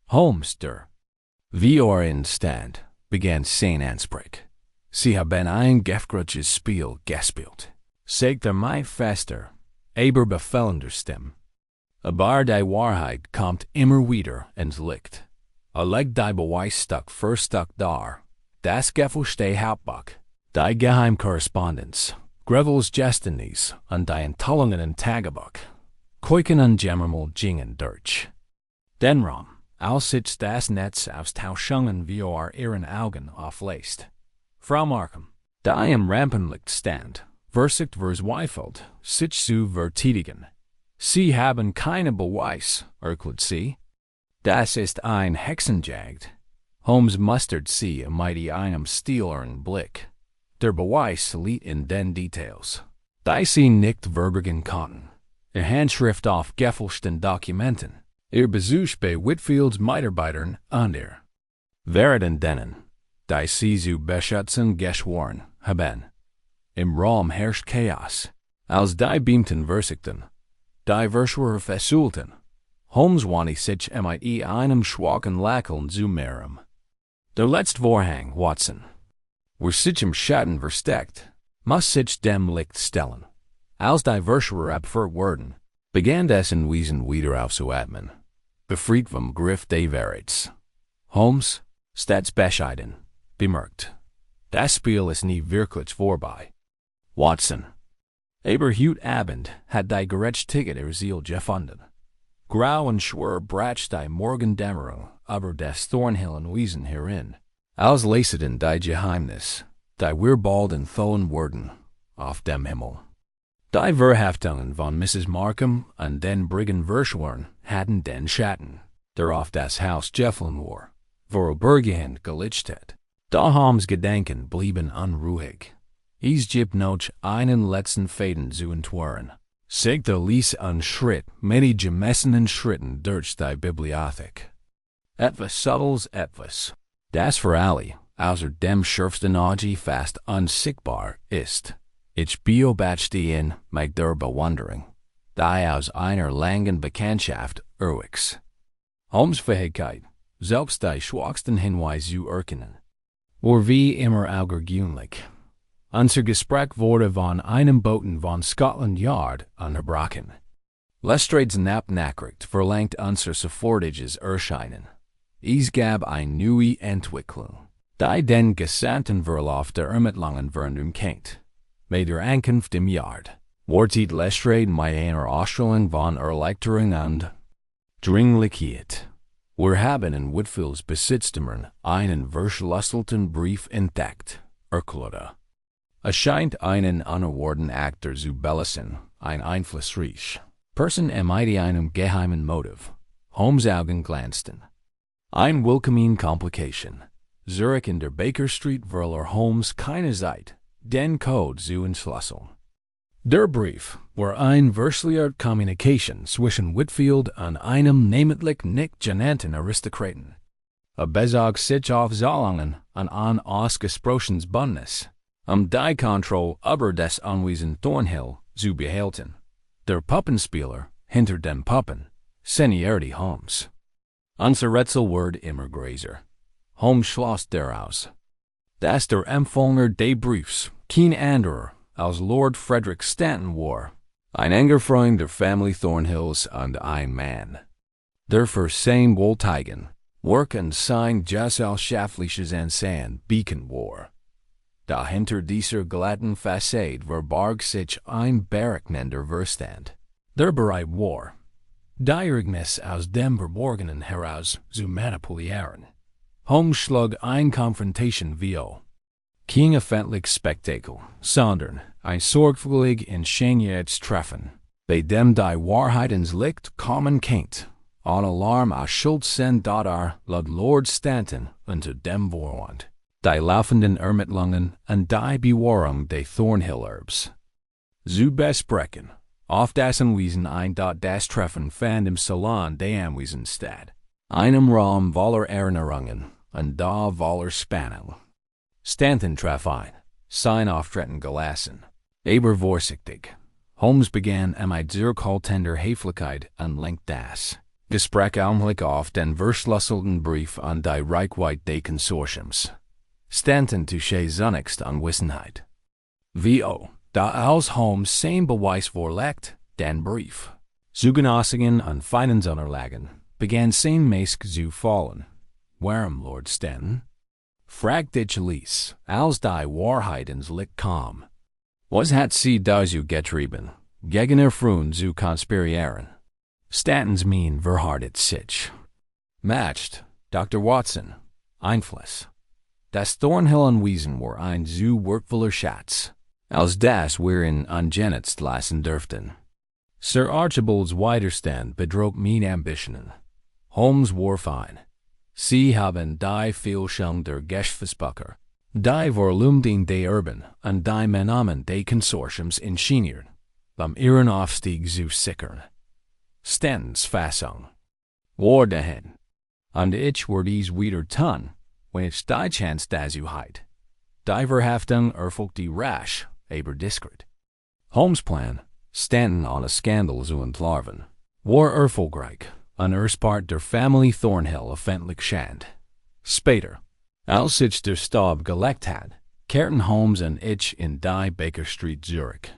Holmes, der in stand, begann sein Ansprech. Sie haben ein gefährliches Spiel gespielt. Zeigt mij fester, aber befellender Stem. Aber die Wahrheit kommt immer wieder ins Licht. Leg die Beweis Stück dar. Das Gefälschte Hauptbuch. Die Geheimkorrespondenz. Grevels Gestinies und die Enthüllungen in Tagebuch. Kuiken und Gemmermal gingen durch. Denrom, als sich das Netz aus Tauschungen vor ihren Augen auflässt. Frau Markham, die im Rampenlicht stand, versicht verzweifelt, sich zu verteidigen. Sie haben keine Beweis, erklärt sie. Das ist ein Hexenjagd. Holmes mustert sie mit einem stähleren Blick. Der Beweis liegt in den Details. Die sie nicht verbergen konnten. Ihr Handschrift auf gefälschten Dokumenten. Ihr Besuch bei Whitfields Mitarbeitern und ihr. Während denen, die sie zu beschützen geschworen haben. Im Raum herrscht Chaos. Als die Beamten versichten, die Verschwörer fesselten. Holmes wandte sich mit einem schwachen Lächeln zu Merrim. Der letzte Vorhang, Watson. Wo sich im Schatten versteckt, muss sich dem Licht stellen. Als die Verschwörer abgeführt wurden, begann dessen Wesen wieder aufzuatmen. Befreit vom Griff des Verrats. Holmes, stets bescheiden, bemerkt. Das Spiel ist nie wirklich vorbei. Watson. Aber heute Abend hat die Gerechtigkeit ihr Ziel gefunden. Grau und schwer bracht die Morgendämmerung über das Thornhillenwesen herein. Als leseten die Geheimnis, die wir bald enthüllen wurden, auf dem Himmel. Die Verhaftungen von Mrs. Markham und den Briggen-Verschwörern hatten den Schatten, der auf das Haus gefallen war, vorübergehend gelicht hat. Da Holmes' Gedanken blieben unruhig. Es gibt noch einen letzten Faden zu entwirren. Sigte ließ einen Schritt mit gemessenen Schritten durch die Bibliothek. Etwas Subtles etwas, das für alle, außer dem schärfsten Auge fast unsichtbar ist. Ich beobachte ihn mit der Bewunderung, die aus einer langen Bekanntschaft erwächst. Holmes' Fähigkeit, selbst die schwachsten Hinweise zu erkennen, war wie immer außergewöhnlich. Unser Gespräch wurde von einem Boten von Scotland Yard unterbrochen. Lestrade's Nachricht verlangt unser sofortiges Erscheinen. Es gab eine neue Entwicklung, die den gesamten Verlauf der Ermittlungen kennt. Mit der Ankunft im Yard wartet Lestrade mit einer Ausstrahlung von Erleichterung und Dringlichkeit. Wir haben in Whitfields Besitztümern einen verschlüsselten Brief entdeckt, erklärte. Es scheint einen unerwarteten Akteur zu belassen, ein einflussreich Person mit einem geheimen Motiv. Holmes' Augen glänzten. Ein Willkommen Komplikation. Zurich in der Baker Street weil Holmes keine Zeit, den Code zu entschlüsseln. Der Brief war ein verschlüsselter Kommunikation zwischen Whitfield und einem namentlich nicht genannten Aristokraten. Bezog sich auf Zahlungen und ein ausgesprochenes Bündnis, die Kontrolle über das Anwesen Thornhill zu behalten. Der Puppenspieler hinter dem Puppen, Seniority Holmes. Unser Rätsel wird immer größer. Holmes schloss daraus, dass der Empfänger des Briefs kein anderer als Lord Frederick Stanton war, ein enger Freund der Familie Thornhills und ein Mann, der für sein Wohlteigen, Werk und sein gesellschaftliches Ansehen beacon war. Dahinter dieser glatten Fassade verbarg sich ein berechnender Verstand, der bereit war, die Ereignis aus dem Verborgenen heraus zu manipulieren. Holmes schlug eine Konfrontation vor. Kein öffentliches Spektakel, sondern ein sorgfältig inszeniertes Treffen, bei dem die Wahrheit ins Licht kommen kennt. Ein Alarm aus Schuld sind laut Lord Stanton unter dem Vorwand. Die laufenden Ermittlungen und die Bewahrung des Thornhill-Erbs zu besprechen. Auf das Anwesen ein das Treffen fand im Salon des Anwesens statt. Einem Raum voller Erinnerungen und da voller Spannung. Stanton traf ein, sein Auftreten gelassen, aber vorsichtig. Holmes begann mit zurückhaltender Höflichkeit und lenkte das Gespräch allmählich auf den verschlüsselten Brief an die Reichweite des Konsortiums. Stanton touché zunächst an Wissenheit. Wie Da als Holmes zijn bewijs voorlegt, den brief. Zugenassigen en feinens onderlagen, began zijn meesk zu fallen. Waarom, Lord Stanton? Frag dit lease, als die waarheidens licht kam. Was hat sie dazu getrieben, gegen erfroen zu conspirieren? Stanton's mean verhardet sich. Matched, Dr. Watson, Einfluss. Das Thornhill und Wiesen war ein zu wertvoller Schatz, als das wir in ungenutzt lassen dürften. Sir Archibald's Widerstand bedroht mein Ambitionen. Holmes war fein. Sie haben die Fehlschung der Geschäftsbücher, die Vorlumdien der Erben und die Menamen des Konsortiums ingeniert, ihren Aufstieg zu sichern. Stanton's Fassung war dahin. Und ich war dies wieder tun, wenn ich die Chance dazu heit. Die Verhaftung erfolgte rasch, aber diskret. Holmes' Plan, Stanton on a Skandal zu entlarven, war erfolgreich, und Part der Familie Thornhill öffentlich schand. Später, als ich der Stab gelegt hat, kehrten Holmes und ich in die Baker Street Zurich.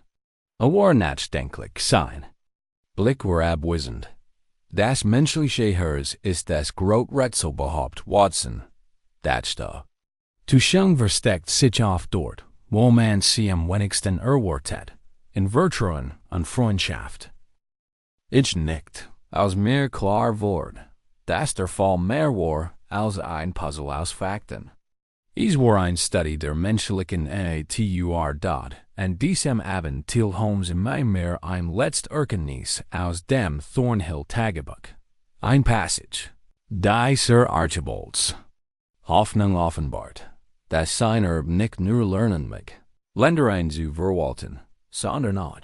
War nachdenklich sein. Blick war abwesend. Das menschliche Herz ist das Groträtsel, behaupt Watson. Das da. Tuschung versteckt sich oft dort, wo man sie am wenigsten erwartet, in Vertrauen und Freundschaft. Ich nickt, als mir klar wurde, dass der Fall mehr war als ein Puzzle aus Fakten. Es war ein Study der menschlichen Natur dort, und diesem Abend till Holmes in mir ein letzt Erkenntnis aus dem Thornhill Tagebuch. Ein Passage. Die Sir Archibald's Hoffnung offenbart, dass seiner nicht nur lernen mag, Ländereien zu verwalten, sondern auch,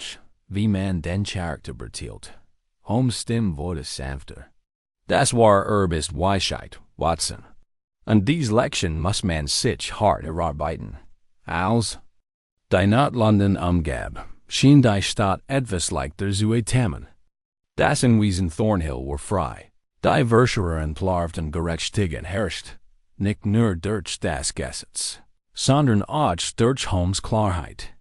wie man den Charakter beurteilt. Holmes' Stimme wurde sanfter. Das war ist Weisheit, Watson. Und dies Lection muss man sich hart erarbeiten. Als die Not London umgab, schien die Stadt etwas leichter zu ertemmen. Das Anwesen Thornhill war frei. Die Verschwörer entlarvt und gerechtigt herrscht, nicht nur durch das Gesetz, sondern auch durch Holmes' Klarheit.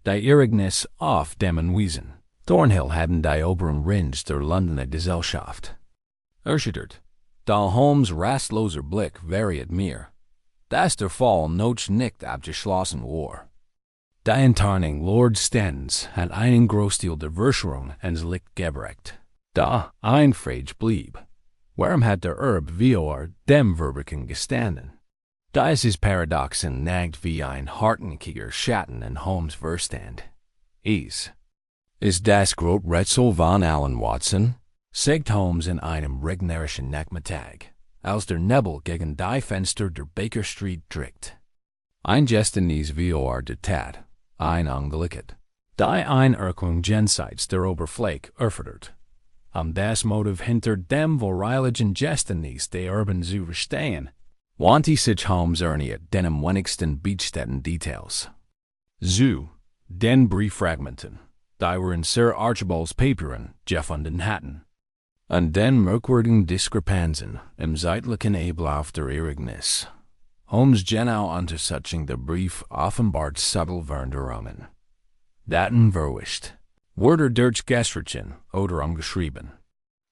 Die Irrignis auf dem Anwesen Thornhill hatten die oberen Rings der Londoner Gesellschaft erschüttert. Da Holmes' rastloser Blick variiert mir, dass der Fall noch nicht abgeschlossen war. Die Enttarnung Lord Stantons hat einen Großteil der Verschwörung ans Licht gebracht. Da ein Frage blieb, warum hat der Erbe vor dem Verbrechen gestanden? Dieses Paradoxon nagt wie ein hartnäckiger Schatten in Holmes' Verstand. Ist das Groträtsel von allen, Watson? Sagt Holmes in einem regnerischen Nachmittag, als der Nebel gegen die Fenster der Baker Street drückt. Ein Gestinies vor der Tat, ein Angeliket. Die Einirrung jenseits der Oberfläche erfordert, das Motiv hinter dem voreiligen Gestinies der Erben zu verstehen, wandte sich Holmes erniert den am wenigsten beachstätten Details. Zu den Brieffragmenten, die wir in Sir Archibald's Paperen gefunden hatten. Und den merkwürdigen Diskrepanzen im zeitlichen Ablauf der Ereignis. Holmes genau Unterstützung der Brief offenbart subtle Veränderungen. Daten verwischt. Wörter durch gestrichen oder umgeschrieben.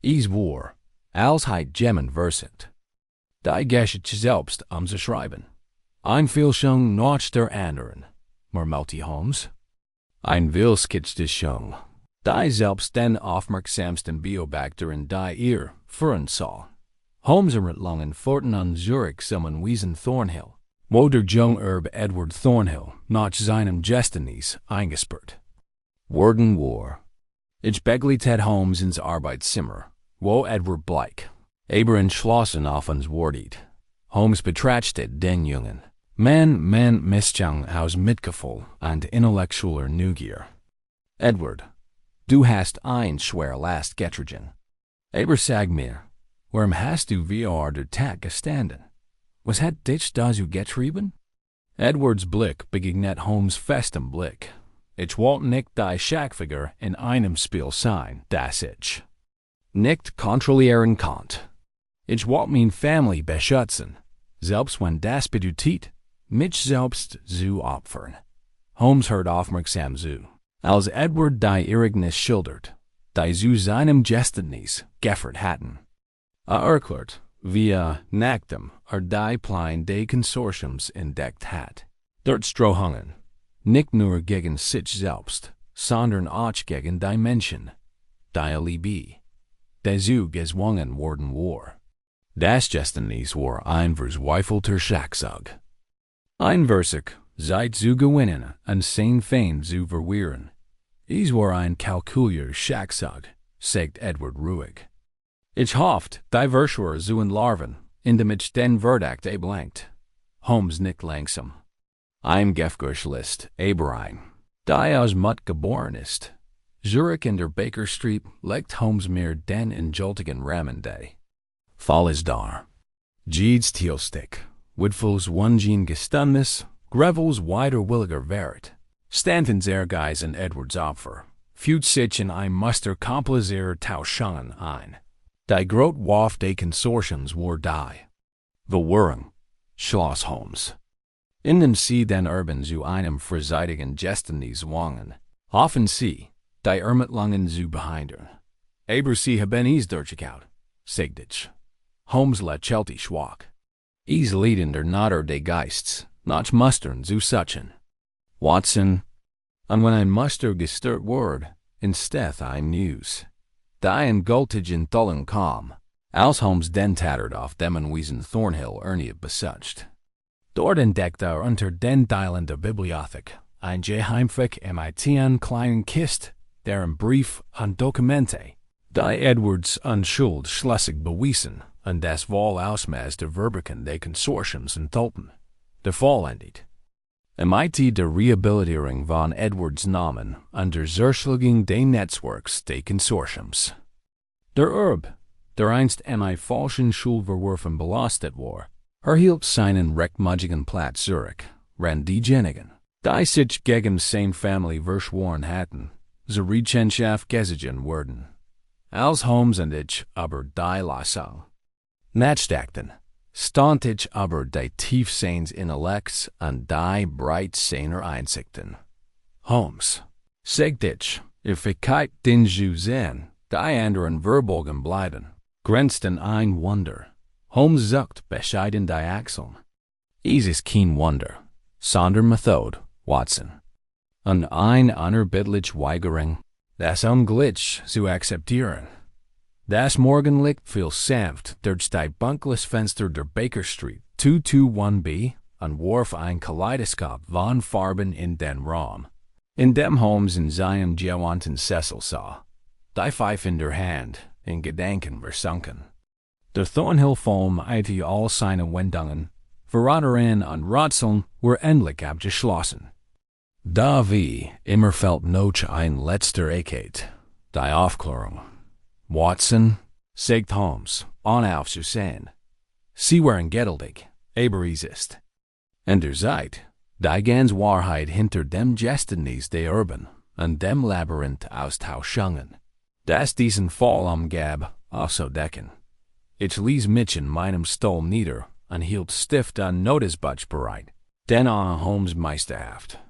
Es war, als Gemmen versend. Die Geschichte selbst umzuschreiben. Ein Fehlschung nach der anderen, murmelte Holmes. Ein Willskitschung. Die selbst den aufmerksamsten Beobachter in die ihr führen soll. Holmes ermittlungen forten an Zurich zum Anwesen Thornhill, wo der junge Erbe Edward Thornhill nach seinem Gestinies eingesperrt worden war. Ich begleitet Holmes ins Arbeitszimmer, wo Edward Blake, aber entschlossen auf uns wartet. Holmes betrachtete den Jungen. Man Mischung aus Mitgefühl und intellektueller Neugier. Edward, du hast ein schwer Last getragen. Aber sag mir, warum hast du vor der Tat gestanden? Was hat dich dazu getrieben? Edwards Blick begegnet Holmes' festem Blick. Ich wollte nicht die Schachfigur in einem Spiel sein, das ich nicht kontrollieren konnte. Ich wollte meine Familie beschützen, selbst wenn das bedeutet, mich selbst zu opfern. Holmes hört aufmerksam zu, als Edward die Ereignis schildert, die zu seinem Gedächtnis geführt hatten. Erklärt, wie nach dem die Plan des Konsortiums entdeckt hat. Dort strohungen, nicht nur gegen sich selbst, sondern auch gegen die Menschen, die Erleben, die zu gezwungen worden war. Das Gedächtnis war ein verzweifelter Schachzug. Ein Versuch, Zeit zu gewinnen und sein Feind zu verwehren. Es war ein kalkulierter Schachzug, sagt Edward ruhig. Ich hofft, die Verschwörer zu entlarven, indem ich den Verdacht ablenkt. Holmes nickt langsam. Ein Gefgurschlist, Eberein, die aus Mutt geboren ist. Zurich in der Baker Street legt Holmes mir den injultigen Rahmen day. Fall ist da. Jedes Thielstick, Woodfull's Wungen Gestandes, Greville's widerwilliger Wert. Stanton's Ehrgeiz und Edwards Opfer, fühlt sich in ein Muster komplizier Tauschungen ein. Die Grotwaff des Konsortiums war die Verwirrung, Schloss Holmes. Indem sie den Erben zu einem vorzeitigen Gedächtnis zwangen, hoffen sie, die Ermittlungen zu behindern. Aber sie haben es durchgehauen, sagt ich. Holmes lächelte schwach. Es leiden der Natur des Geists, nach Mustern zu suchen. Watson, und wenn ein Muster gestört wird, instead ein News. Die engültigen Tullen kam, als Holmes den Tattered auf dem Anwesen Thornhill erneut besucht. Dort entdeckte unter den Teilen der Bibliothek ein geheimlich MIT kleinen Kist, deren Brief und Dokumente, die Edwards Unschuld schlüssig bewiesen und das Wahlausmaß der Verbrechen des Konsortiums enthalten. Der vollendet. MIT der Rehabilitierung von Edwards Namen und der Zerschlagung des Netzwerks des Konsortiums. Der Erbe, der einst falschen Schulverwerfen belastet war, erhielt seinen rechtmäßigen Platz Zurich, während diejenigen, die sich gegen seine Familie verschworen hatten, zur Rechenschaft gezogen wurden. Als Holmes und ich aber die Lassung nachdachten, stand ich aber die Tief seines Intellekts und die Breit seiner Einsichten. Holmes, sagt ich, ich den zu sehen, die anderen verborgen bleiben, grenzten ein Wunder. Holmes zuckt bescheiden die Achseln. Es ist kein Wunder, sondern Methode, Watson. Und ein unerbittlich Weigerung, das Unglück zu akzeptieren. Das Morgenlicht fiel sanft durch die dunkles Fenster der Baker Street 221b und warf ein Kaleidoskop von Farben in den Raum, in dem Holmes in seinem gewandten Sessel sah, die Pfeife in der Hand, in Gedanken versunken. Der Thornhill-Film eilte all seine Wendungen, Verratereien und Rätseln were endlich abgeschlossen. Da wie immer fällt noch ein letzter Ecket, die Aufklärung. Watson, sagt Holmes, unaufzusehen. Sie waren geduldig, aber es ist. Und Zeit, die ganze Wahrheit hinter dem Gedächtnis der Erben und dem Labyrinth aus Tauschungen, das diesen Fall umgab, aufzudecken. Ich ließ mich in meinem Stuhl nieder und hielt stift an Notizbuch bereit, denn Holmes meisterhaft.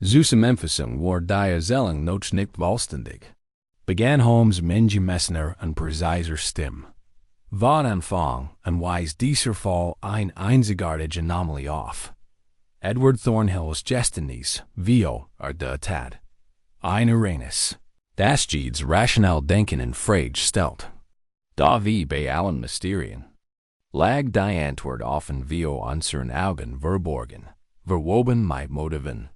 Zusem Empfässung war die Erzählung noch nicht vollständig, begann Holmes mengemessener und präziser Stimme. Von Anfang an weist dieser Fall eine einzigartige Anomalie auf. Edward Thornhills Gedächtnis, wie der Tat. Ein Ereignis, das jedes rational Denken in Frage stellt. Da wie bei allen Mysterien lag die Antwort offen wie unseren Augen verborgen, verwoben mit Motiven.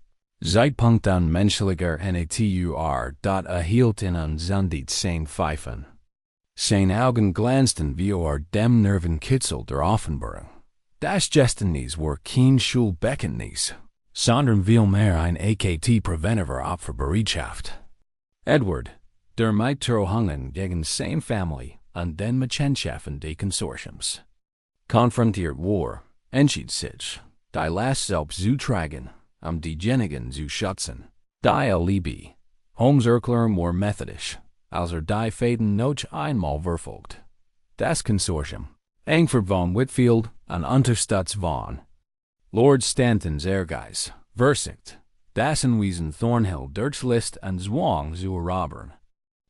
Zeitpunkt an menschlicher Natur, dort erhielten uns die sein Pfeifen. Sein Augen glänzten wie dem Nervenkitzel der Offenbarung. Das Gedächtnis war kein Schulbekenntnis, sondern vielmehr ein AKT-präventiver Opferbereitschaft. Edward, der mit Drohungen gegen seine Familie und den Machenschaften des Konsortiums konfrontiert war, entschied sich, die Last selbst zu tragen, diejenigen zu schützen, die Erleben. Holmes' Erklärung war methodisch, als die Fäden noch einmal verfolgt. Das Konsortium, Angford von Whitfield und unterstützt von Lord Stanton's Ehrgeiz, versiegt, das Anwesen Thornhill List und Zwang zu erobern.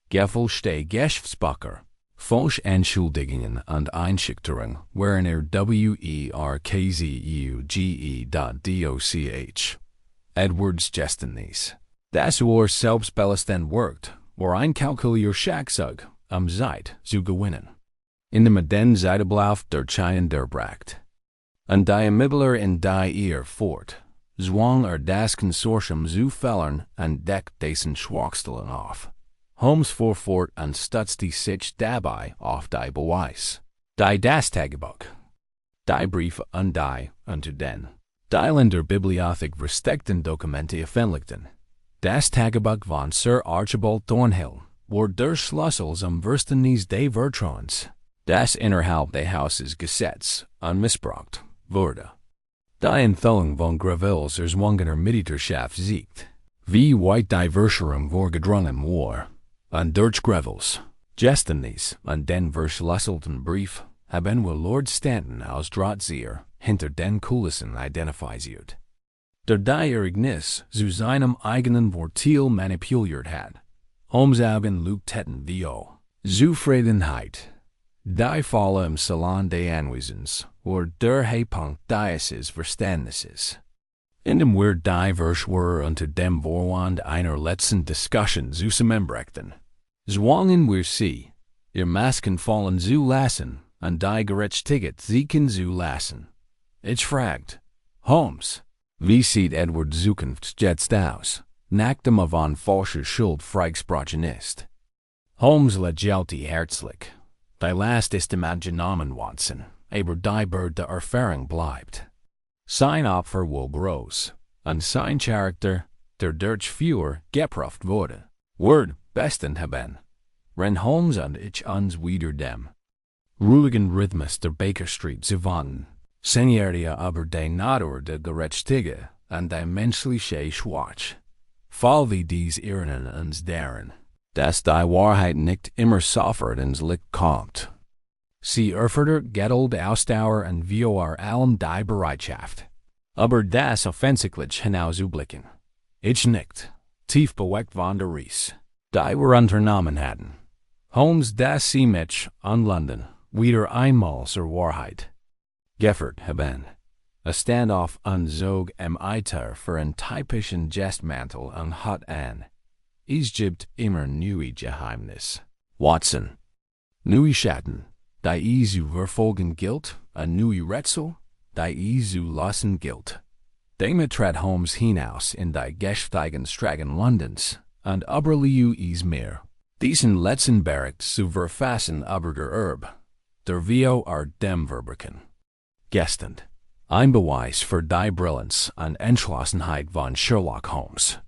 Gefälschte Geschäftspapiere, falsche Entschuldigungen und Einschüchterung waren werkzuge.doch. Edwards Gestinies. Das war selbstbelastend worked, war ein kalkulier Schackzug, Zeit zu gewinnen. In dem modernen Zeitablauf der China der Bracht. Und die Ermittler in die fort, zwang das Konsortium zu fällen und deckt dessen Schwachstellen auf. Holmes fuhr fort und stützte sich dabei auf die Beweis. Das Tagebuch. Die Briefe und die unter den in der Bibliothek versteckten Dokumente veröffentlichten. Das Tagebuch von Sir Archibald Thornhill war der Schlüssel zum Verständnis des Vertrauens, das innerhalb des Hauses gesetzt und missbraucht wurde. Die Enthüllung von Greville's erzwungener Militärschaft siegt, wie weit die Verschwörung vorgedrungen war, und durch Greville's Gestinies und den verschlüsselten Brief haben wir Lord Stanton als Drahtzieher hinter den Kulissen identifiziert, der die Ereignis zu seinem eigenen Vorteil manipuliert hat. Holmes haben Lugtetten wie Zufriedenheit. Die Falle im Salon des Anwesens war der Höhepunkt dieses Verständnisses. In dem wir die Verschwörer unter dem Vorwand einer letzten Diskussion zusammenbrachten, zwangen wir sie, ihr Masken fallen zu lassen und die Gerechtigkeit siegen zu lassen. Ich fragt, Holmes, wie sieht Edward Zukunft jetzt aus, nachdem von falscher Schuld freigesprochen ist? Holmes lächelte herzlich. Die Last ist ihm angenommen Watson, aber die Bird der Erfahrung bleibt. Sein Opfer war groß, und sein Charakter, der durch Führer geprüft wurde, wird bestens haben. Ren Holmes und ich uns wieder dem ruhigen Rhythmus der Baker Street zu wandern, Seniority aber die Natur der Gerechtigkeit und die menschliche Schwach. Fall wie dies erinnern uns daran, dass die Wahrheit nicht immer sofort ins Licht kommt. Sie erfordert Geduld, Ausdauer und vor allem die Bereitschaft, aber das offensichtlich hinauszublicken. Ich nicht, tief bewegt von der Ries, die wir unternommen hatten. Holmes das sie mich an London wieder einmal zur Wahrheit geführt haben. A Standoff unzog Eiter für einen typischen Gestmantel und hat an. Es gibt immer neue Geheimnis. Watson. Neue Schatten, die zu verfolgen gilt, und neue Rätsel, die zu lösen gilt. Damit trat Holmes hinaus in die gesteigen Straßen Londons und überlieu es mehr, diesen letzten Bericht zu verfassen über der Erbe, der Vio dem Verbrechen gestand. Ein Beweis für die Brillanz und Entschlossenheit von Sherlock Holmes.